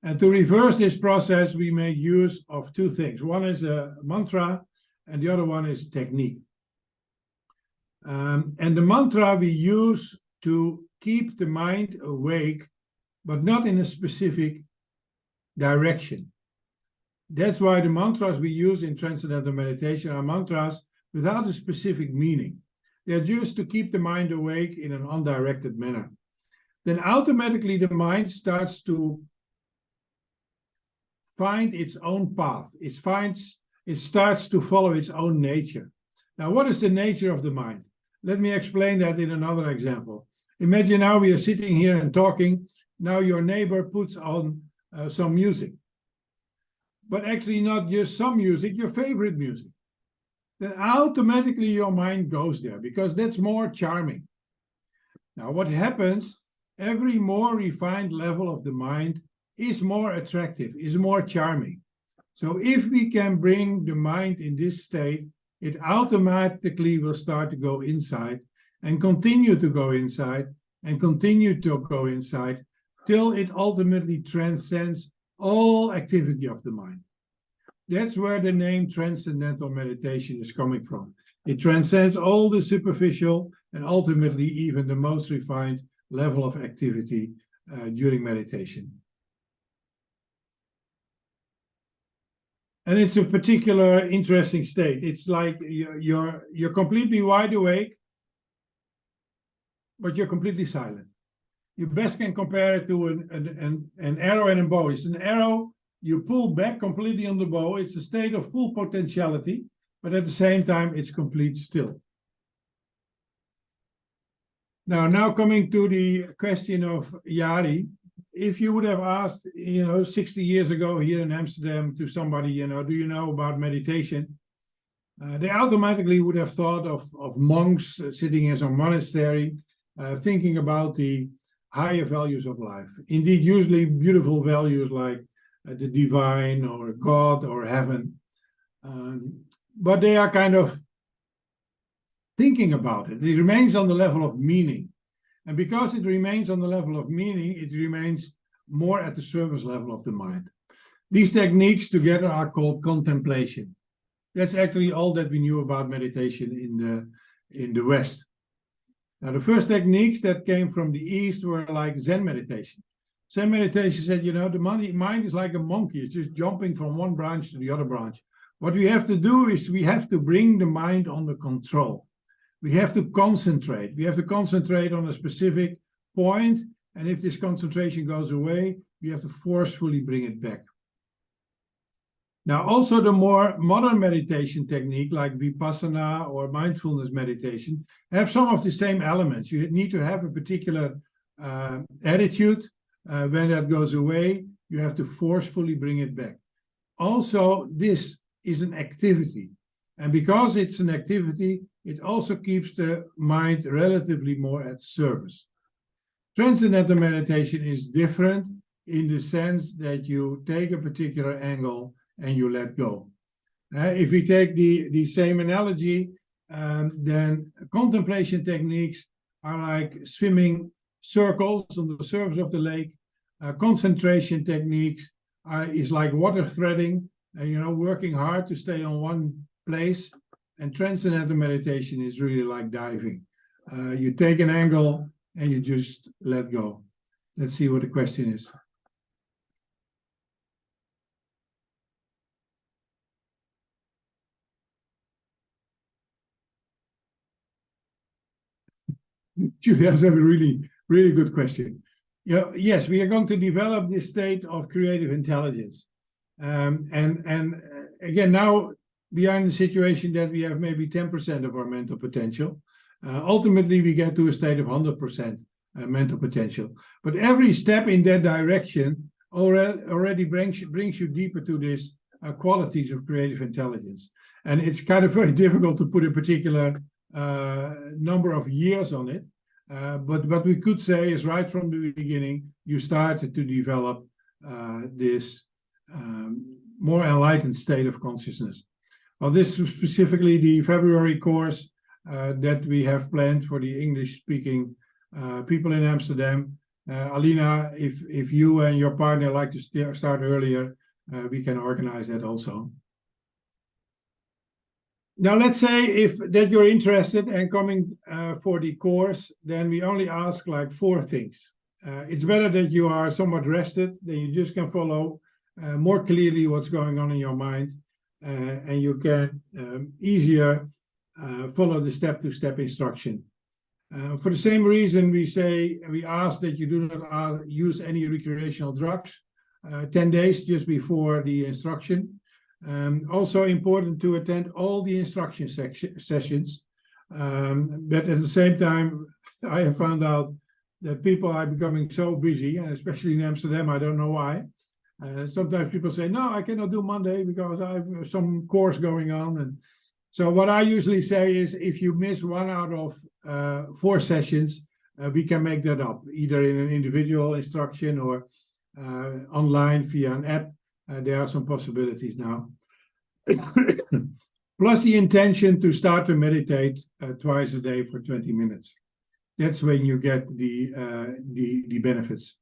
And to reverse this process, we make use of two things. One is a mantra, and the other one is technique. And the mantra we use to keep the mind awake, but not in a specific direction. That's why the mantras we use in Transcendental Meditation are mantras without a specific meaning. They're just to keep the mind awake in an undirected manner. Then automatically the mind starts to find its own path. It starts to follow its own nature. Now, what is the nature of the mind? Let me explain that in another example. Imagine now we are sitting here and talking. Now your neighbor puts on some music. But actually not just some music, your favorite music. Then automatically your mind goes there because that's more charming. Now what happens, every more refined level of the mind is more attractive, is more charming. So if we can bring the mind in this state, it automatically will start to go inside and continue to go inside and continue to go inside till it ultimately transcends all activity of the mind. That's where the name Transcendental Meditation is coming from. It transcends all the superficial and ultimately even the most refined level of activity during meditation. And it's a particular interesting state. It's like you're completely wide awake, but you're completely silent. You best can compare it to an arrow and a bow. It's an arrow. You pull back completely on the bow. It's a state of full potentiality, but at the same time, it's complete still. Now coming to the question of Jari, if you would have asked, 60 years ago here in Amsterdam to somebody, do you know about meditation? They automatically would have thought of monks sitting in some monastery, thinking about the higher values of life. Indeed, usually beautiful values like the divine or God or heaven. But they are kind of thinking about it. It remains on the level of meaning. And because it remains on the level of meaning, it remains more at the surface level of the mind. These techniques together are called contemplation. That's actually all that we knew about meditation in the West. Now, the first techniques that came from the East were like Zen meditation. Zen meditation said, the mind is like a monkey. It's just jumping from one branch to the other branch. What we have to do is we have to bring the mind under control. We have to concentrate. We have to concentrate on a specific point. And if this concentration goes away, we have to forcefully bring it back. Now, also the more modern meditation technique like Vipassana or mindfulness meditation have some of the same elements. You need to have a particular attitude. When that goes away, you have to forcefully bring it back. Also, this is an activity. And because it's an activity, it also keeps the mind relatively more at service. Transcendental meditation is different in the sense that you take a particular angle and you let go. If we take the same analogy, then contemplation techniques are like swimming circles on the surface of the lake. Concentration techniques is like water threading. working hard to stay on one place. And transcendental meditation is really like diving. You take an angle and you just let go. Let's see what the question is. Julia has a really, really good question. Yes, we are going to develop this state of creative intelligence. And again, now we are in a situation that we have maybe 10% of our mental potential. Ultimately, we get to a state of 100% mental potential. But every step in that direction already brings you deeper to these qualities of creative intelligence. And it's kind of very difficult to put a particular number of years on it. But what we could say is right from the beginning, you started to develop this more enlightened state of consciousness. Well, this is specifically the February course that we have planned for the English-speaking people in Amsterdam. Alina, if you and your partner like to start earlier, we can organize that also. Now, let's say that you're interested and coming for the course, then we only ask like 4 things. It's better that you are somewhat rested, then you just can follow more clearly what's going on in your mind, and you can easier follow the step-to-step instruction. For the same reason, we ask that you do not use any recreational drugs 10 days just before the instruction. Also important to attend all the instruction sessions, but at the same time, I have found out that people are becoming so busy, and especially in Amsterdam, I don't know why. Sometimes people say, no, I cannot do Monday because I have some course going on. And so what I usually say is if you miss 1 out of 4 sessions, we can make that up, either in an individual instruction or online via an app. There are some possibilities now. Plus the intention to start to meditate twice a day for 20 minutes. That's when you get the benefits.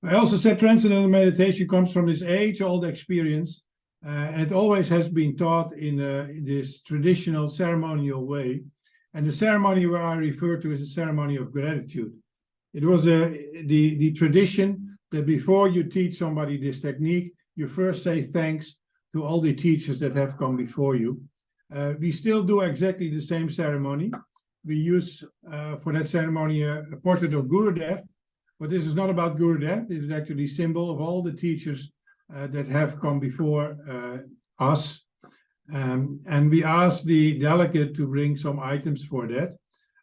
I also said transcendental meditation comes from this age-old experience, and it always has been taught in this traditional ceremonial way. And the ceremony where I refer to is a ceremony of gratitude. It was the tradition that before you teach somebody this technique, you first say thanks to all the teachers that have come before you. We still do exactly the same ceremony. We use for that ceremony a portrait of Gurudev, but this is not about Gurudev. This is actually a symbol of all the teachers that have come before us. And we ask the delegate to bring some items for that.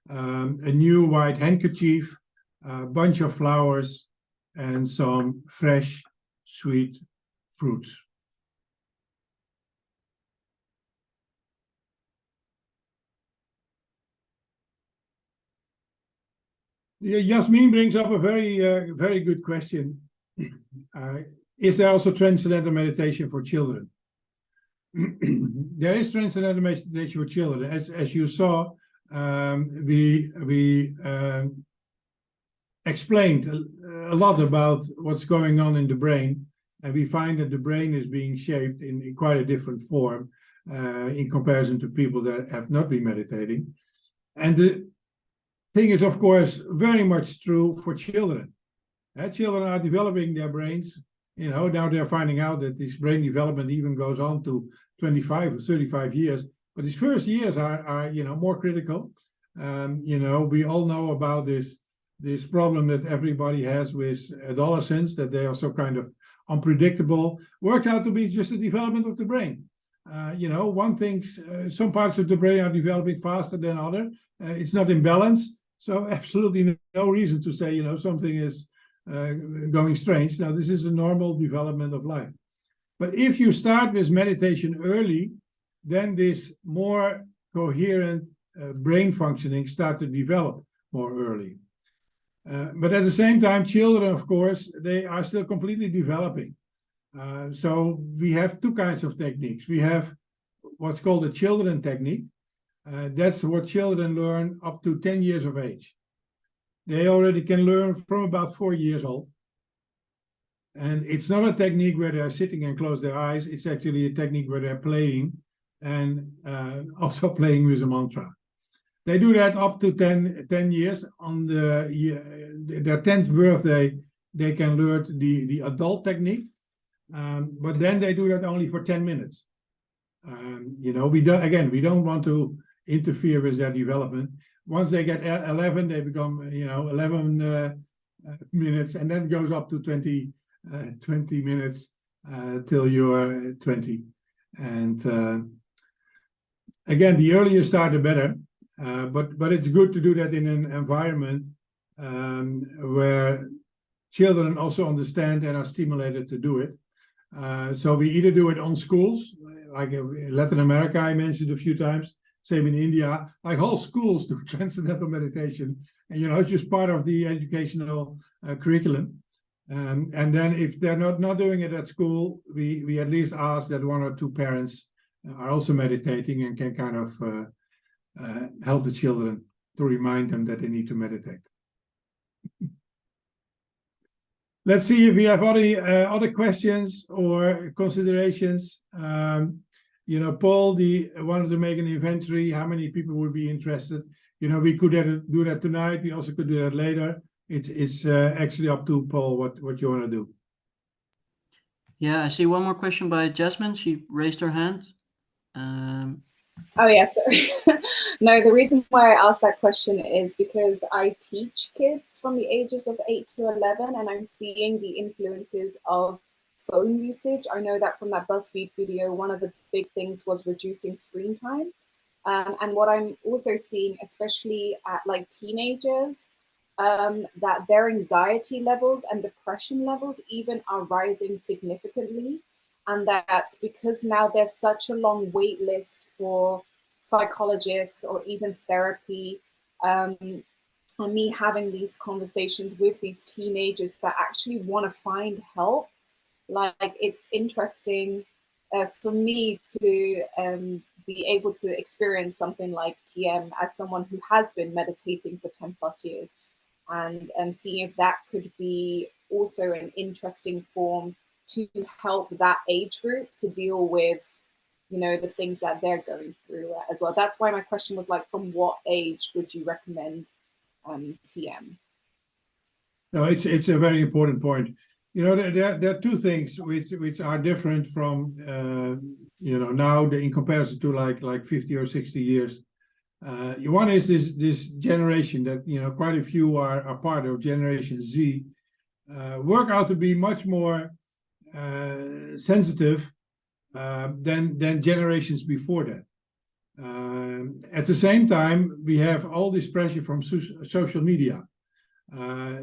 A new white handkerchief, a bunch of flowers, and some fresh, sweet fruits. Yasmin brings up a very good question. Is there also transcendental meditation for children? There is transcendental meditation for children. As you saw, we explained a lot about what's going on in the brain, and we find that the brain is being shaped in quite a different form in comparison to people that have not been meditating. And the thing is, of course, very much true for children. Children are developing their brains. Now they're finding out that this brain development even goes on to 25 or 35 years. But these first years are more critical. We all know about this problem that everybody has with adolescents, that they are so kind of unpredictable, worked out to be just the development of the brain. One thing, some parts of the brain are developing faster than others. It's not in balance. So absolutely no reason to say, something is going strange. Now, this is a normal development of life. But if you start with meditation early, then this more coherent brain functioning start to develop more early. But at the same time, children, of course, they are still completely developing. So we have 2 kinds of techniques. We have what's called the children technique. That's what children learn up to 10 years of age. They already can learn from about 4 years old. And it's not a technique where they're sitting and close their eyes. It's actually a technique where they're playing and also playing with a mantra. They do that up to 10 years. On their 10th birthday, they can learn the adult technique. But then they do that only for 10 minutes. You know, we don't want to interfere with their development. Once they get 11, they become, you know, 11 minutes, and then goes up to 20 minutes till you're 20. And again, the earlier you start, the better. But it's good to do that in an environment where children also understand and are stimulated to do it. So we either do it on schools, like Latin America, I mentioned a few times, same in India, like whole schools do transcendental meditation. And, you know, it's just part of the educational curriculum. And then if they're not doing it at school, we at least ask that 1 or 2 parents are also meditating and can kind of help the children to remind them that they need to meditate. Let's see if we have other questions or considerations. You know, Paul wanted to make an inventory. How many people would be interested? You know, we could do that tonight. We also could do that later. It's actually up to Paul what you want to do. Yeah, I see one more question by Jasmine. She raised her hand. Oh, yes. No, the reason why I asked that question is because I teach kids from the ages of 8 to 11, and I'm seeing the influences of phone usage. I know that from that BuzzFeed video, one of the big things was reducing screen time. And what I'm also seeing, especially at like teenagers, that their anxiety levels and depression levels even are rising significantly. And that's because now there's such a long wait list for psychologists or even therapy. And me having these conversations with these teenagers that actually want to find help. Like, it's interesting for me to be able to experience something like TM as someone who has been meditating for 10 plus years, and see if that could be also an interesting form to help that age group to deal with, you know, the things that they're going through as well. That's why my question was like, from what age would you recommend TM? No, it's a very important point. You know, there are 2 things which are different from you know, now in comparison to like 50 or 60 years. One is this generation that, you know, quite a few are part of, Generation Z, work out to be much more sensitive than generations before that. At the same time, we have all this pressure from social media.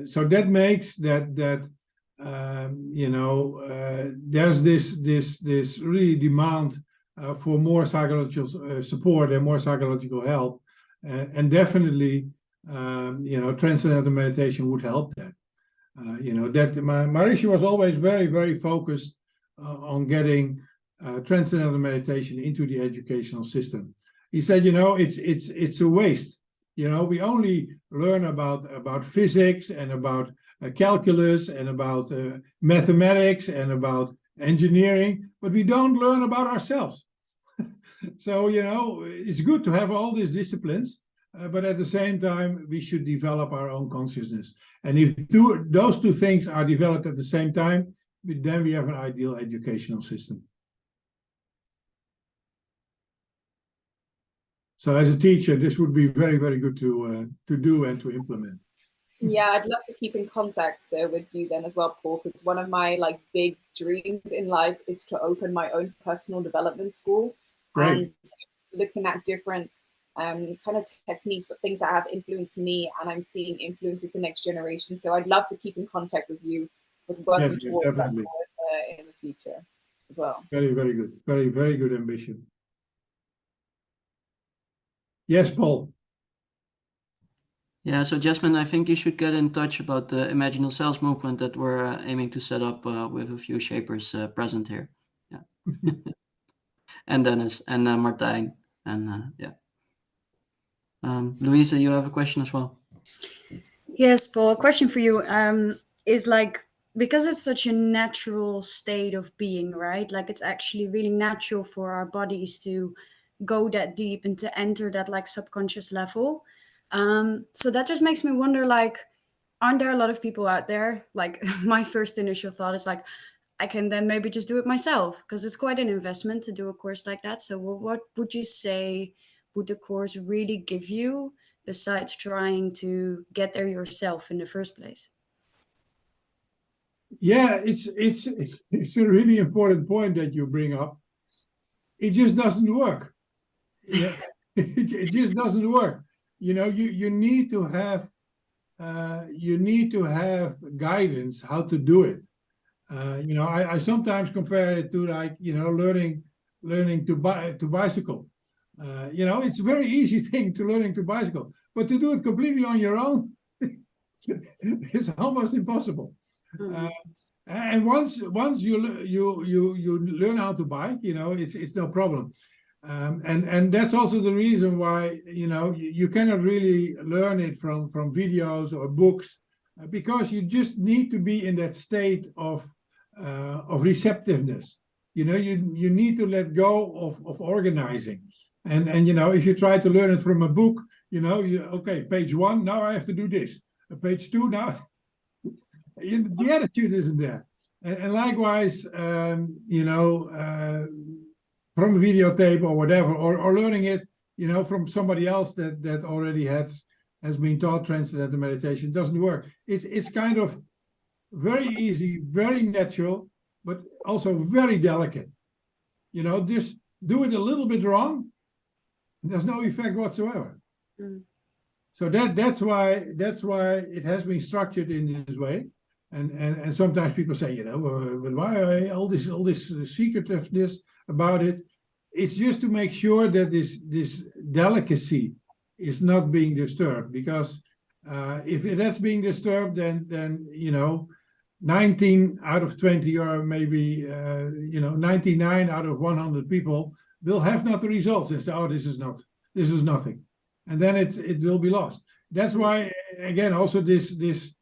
So that makes that you know, there's this really demand for more psychological support and more psychological help, and definitely you know, transcendental meditation would help that. You know, that Maharishi was always very, very focused on getting transcendental meditation into the educational system. He said, you know, it's a waste. You know, we only learn about physics and about calculus and about mathematics and about engineering, but we don't learn about ourselves. So, you know, it's good to have all these disciplines, but at the same time, we should develop our own consciousness. And if those 2 things are developed at the same time, then we have an ideal educational system. So as a teacher, this would be very, very good to do and to implement. Yeah, I'd love to keep in contact with you then as well, Paul, because one of my like big dreams in life is to open my own personal development school. Great. And looking at different kind of techniques, but things that have influenced me, and I'm seeing influences the next generation. So I'd love to keep in contact with you with working towards that in the future as well. Very, very good. Very, very good ambition. Yes, Paul. Yeah, so Jasmine, I think you should get in touch about the Imaginal Cells movement that we're aiming to set up with a few shapers present here. Yeah. And Dennis and Martijn and yeah. Louisa, you have a question as well. Yes, Paul, a question for you is like, because it's such a natural state of being, right? Like it's actually really natural for our bodies to go that deep and to enter that like subconscious level. So that just makes me wonder, like, aren't there a lot of people out there? Like my first initial thought is like, I can then maybe just do it myself, because it's quite an investment to do a course like that. So what would you say would the course really give you besides trying to get there yourself in the first place? Yeah, it's a really important point that you bring up. It just doesn't work. Yeah, it just doesn't work. You know, you need to have guidance how to do it. You know, I sometimes compare it to, like, you know, learning to bicycle. You know, it's a very easy thing to learning to bicycle, but to do it completely on your own, it's almost impossible. And once you learn how to bike, you know, it's no problem. And that's also the reason why, you know, you cannot really learn it from videos or books, because you just need to be in that state of receptiveness. You know, you need to let go of organizing. And you know, if you try to learn it from a book, you know, okay, page 1, now I have to do this. Page 2, now the attitude isn't there. And likewise, you know, from a videotape or whatever, or learning it, you know, from somebody else that already has been taught Transcendental Meditation, doesn't work. It's kind of very easy, very natural, but also very delicate. You know, just do it a little bit wrong, there's no effect whatsoever. So that's why it has been structured in this way. And sometimes people say, you know, but why all this secretiveness about it? It's just to make sure that this delicacy is not being disturbed, because if that's being disturbed, then you know, 19 out of 20, or maybe you know, 99 out of 100 people will have not the results and say, oh, this is nothing, and then it will be lost. That's why, again, also this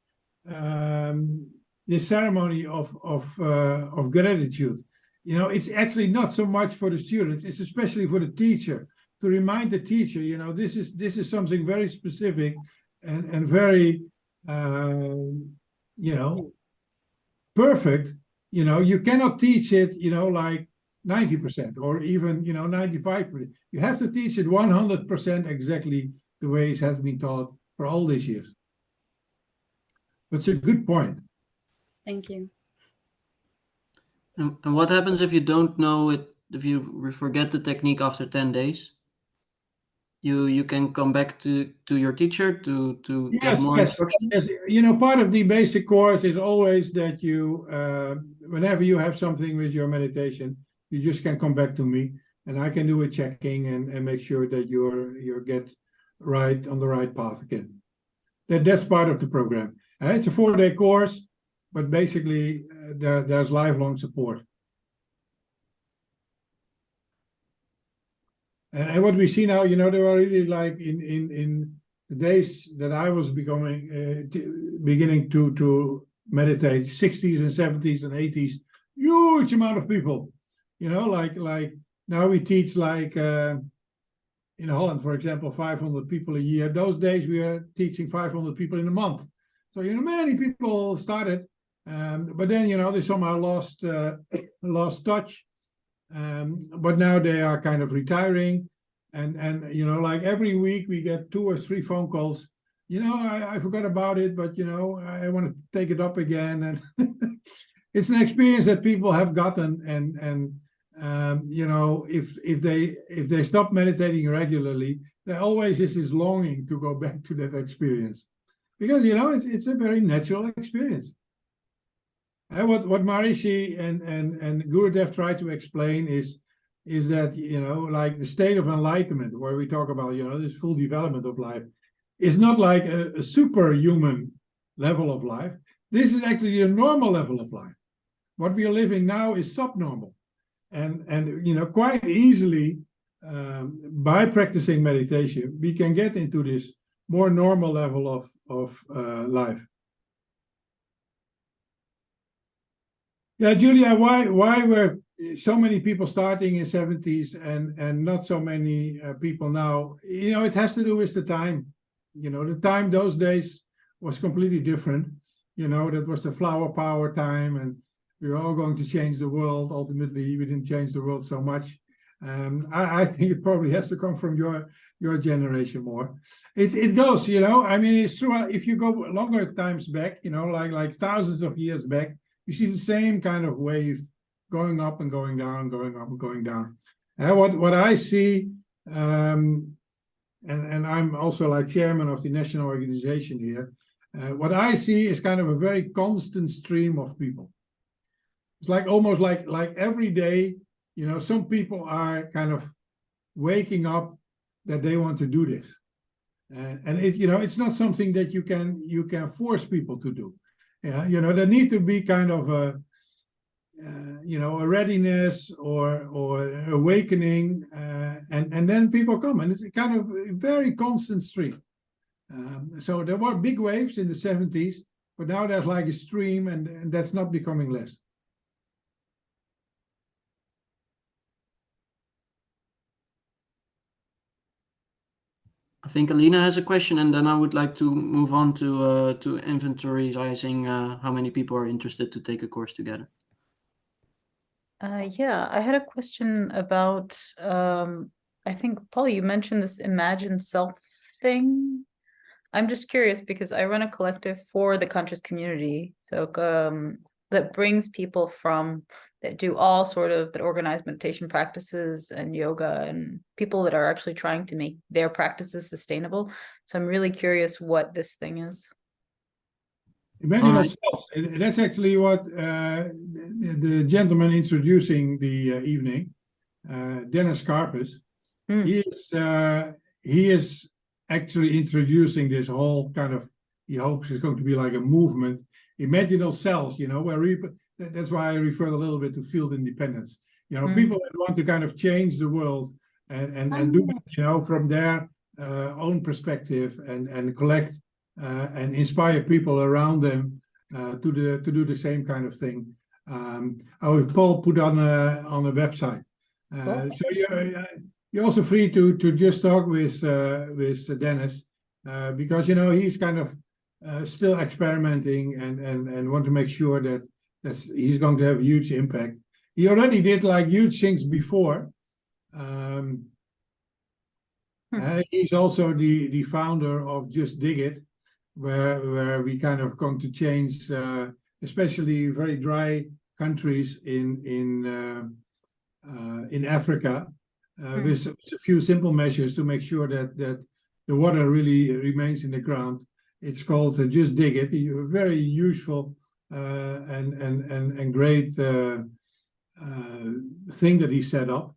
ceremony of gratitude, you know, it's actually not so much for the students, it's especially for the teacher, to remind the teacher, you know, this is something very specific and very you know, perfect. You know, you cannot teach it, you know, like 90% or even, you know, 95%. You have to teach it 100% exactly the way it has been taught for all these years. That's a good point. Thank you. And what happens if you don't know it, if you forget the technique after 10 days? You can come back to your teacher to get more instructions? You know, part of the basic course is always that you, whenever you have something with your meditation, you just can come back to me, and I can do a checking and make sure that you get right on the right path again. That's part of the program. It's a 4-day course, but basically there's lifelong support. And what we see now, you know, there are really, like, in the days that I was beginning to meditate, 60s and 70s and 80s, huge amount of people, you know, like now we teach, like in Holland, for example, 500 people a year. Those days we are teaching 500 people in a month. So, you know, many people started, but then, you know, they somehow lost touch. But now they are kind of retiring, and you know, like every week we get 2 or 3 phone calls. You know, I forgot about it, but you know, I want to take it up again, and it's an experience that people have gotten, and you know, if they stop meditating regularly, there always is this longing to go back to that experience, because you know, it's a very natural experience. And what Maharishi and Gurudev try to explain is that, you know, like the state of enlightenment, where we talk about, you know, this full development of life, is not like a superhuman level of life. This is actually a normal level of life. What we are living now is subnormal, and you know, quite easily by practicing meditation, we can get into this more normal level of life. Yeah, Julia, why were so many people starting in 70s and not so many people now? You know, it has to do with the time. You know, the time those days was completely different. You know, that was the flower power time, and we were all going to change the world. Ultimately, we didn't change the world so much. I think it probably has to come from your generation more. It goes, you know. I mean, it's true. If you go longer times back, you know, like thousands of years back, you see the same kind of wave going up and going down, going up and going down. And what I see, and I'm also like chairman of the national organization here, what I see is kind of a very constant stream of people. It's like almost like every day, you know, some people are kind of waking up that they want to do this. And it, you know, it's not something that you can force people to do. Yeah, you know, there need to be kind of a, you know, a readiness or awakening, and then people come, and it's kind of a very constant stream. So there were big waves in the 70s, but now there's like a stream, and that's not becoming less. I think Alina has a question, and then I would like to move on to inventorying how many people are interested to take a course together. Yeah, I had a question about, I think, Paul, you mentioned this imagined self thing. I'm just curious because I run a collective for the conscious community. So that brings people from that do all sort of that organize meditation practices and yoga, and people that are actually trying to make their practices sustainable. So I'm really curious what this thing is. Imaginal selves. That's actually what the gentleman introducing the evening, Dennis Karpus, he is actually introducing this whole kind of, he hopes it's going to be like a movement, imaginal selves, you know, where that's why I referred a little bit to field independence. You know, people that want to kind of change the world and do it, you know, from their own perspective and collect and inspire people around them to do the same kind of thing. Paul put on a website. So you're also free to just talk with Dennis because, you know, he's kind of still experimenting and want to make sure that he's going to have huge impact. He already did like huge things before. He's also the founder of Just Dig It, where we kind of going to change, especially very dry countries in Africa, with a few simple measures to make sure that the water really remains in the ground. It's called Just Dig It. A very useful and great thing that he set up.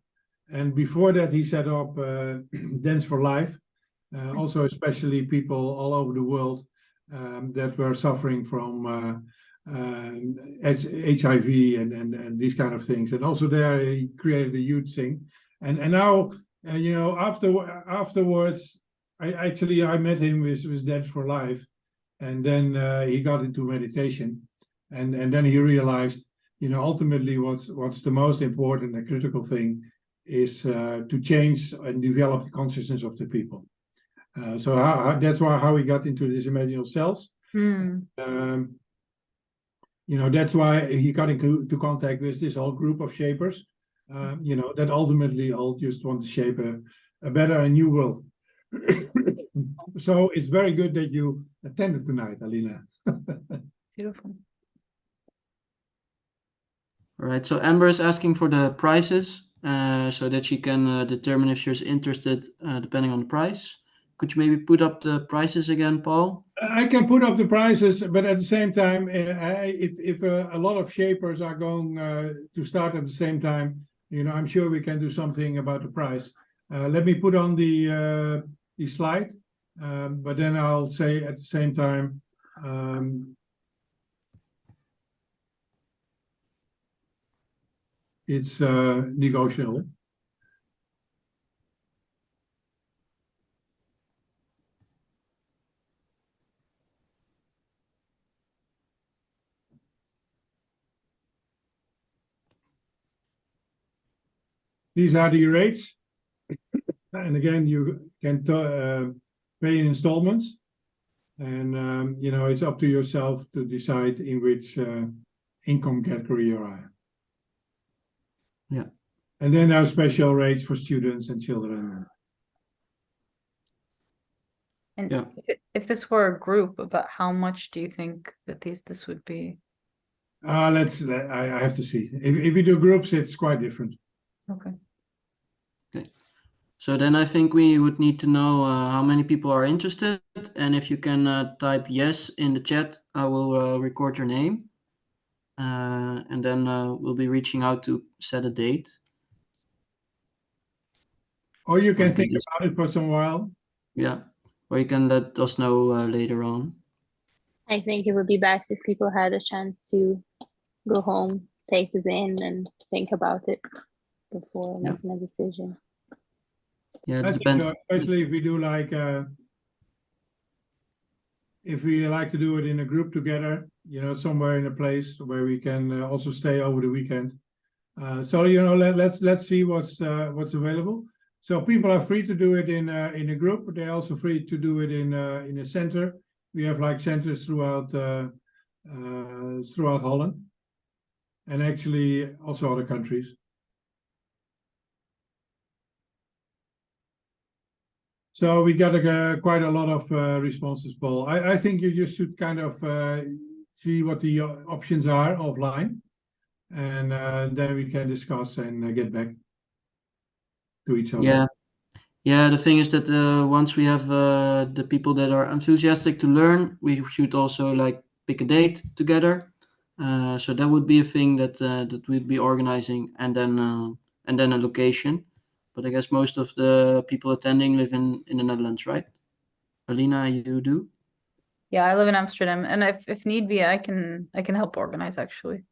And before that, he set up Dance for Life. Also, especially people all over the world that were suffering from HIV and these kind of things. And also there he created a huge thing. And now, you know, afterwards, I met him with Dance for Life. And then he got into meditation. And then he realized, you know, ultimately what's the most important and critical thing is to change and develop the consciousness of the people. So that's how he got into this imaginal selves. You know, that's why he got into contact with this whole group of shapers, you know, that ultimately all just want to shape a better and new world. So it's very good that you attended tonight, Alina. Beautiful. All right, so Amber is asking for the prices so that she can determine if she's interested depending on the price. Could you maybe put up the prices again, Paul? I can put up the prices, but at the same time, if a lot of shapers are going to start at the same time, you know, I'm sure we can do something about the price. Let me put on the slide, but then I'll say at the same time, it's negotiable. These are the rates. And again, you can pay in installments. And, you know, it's up to yourself to decide in which income category you are. Yeah. And then there are special rates for students and children. And Yeah. if this were a group, about how much do you think that this would be? I have to see. If we do groups, it's quite different. Okay. So then I think we would need to know how many people are interested, and if you can type yes in the chat, I will record your name, and then we'll be reaching out to set a date. Or you can think about it for some while. Yeah, or you can let us know later on. I think it would be best if people had a chance to go home, take this in, and think about it before making a decision. Yeah, it I think depends. so, especially if we do like, if we like to do it in a group together, you know, somewhere in a place where we can also stay over the weekend. So, you know, let's see what's available. So people are free to do it in a group, but they're also free to do it in a center. We have like centers throughout Holland, and actually also other countries. So we got quite a lot of responses, Paul. I think you just should kind of see what the options are offline, and then we can discuss and get back to each other. Yeah. The thing is that once we have the people that are enthusiastic to learn, we should also like pick a date together. So that would be a thing that we'd be organizing, and then a location. But I guess most of the people attending live in the Netherlands, right? Alina, you do? Yeah, I live in Amsterdam, and if need be, I can help organize actually.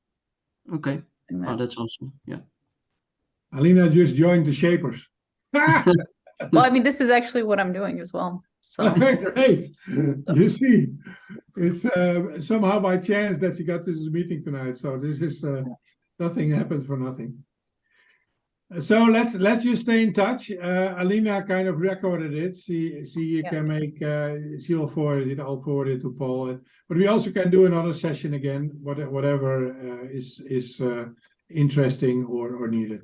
Okay. Oh, that's awesome. Yeah. Alina just joined the Shapers. Well, I mean, this is actually what I'm doing as well. So great. You see, it's somehow by chance that she got to this meeting tonight. So this is nothing happened for nothing. So let's just stay in touch. Alina kind of recorded it. She can make. She'll forward it. I'll forward it to Paul. But we also can do another session again, whatever is interesting or needed.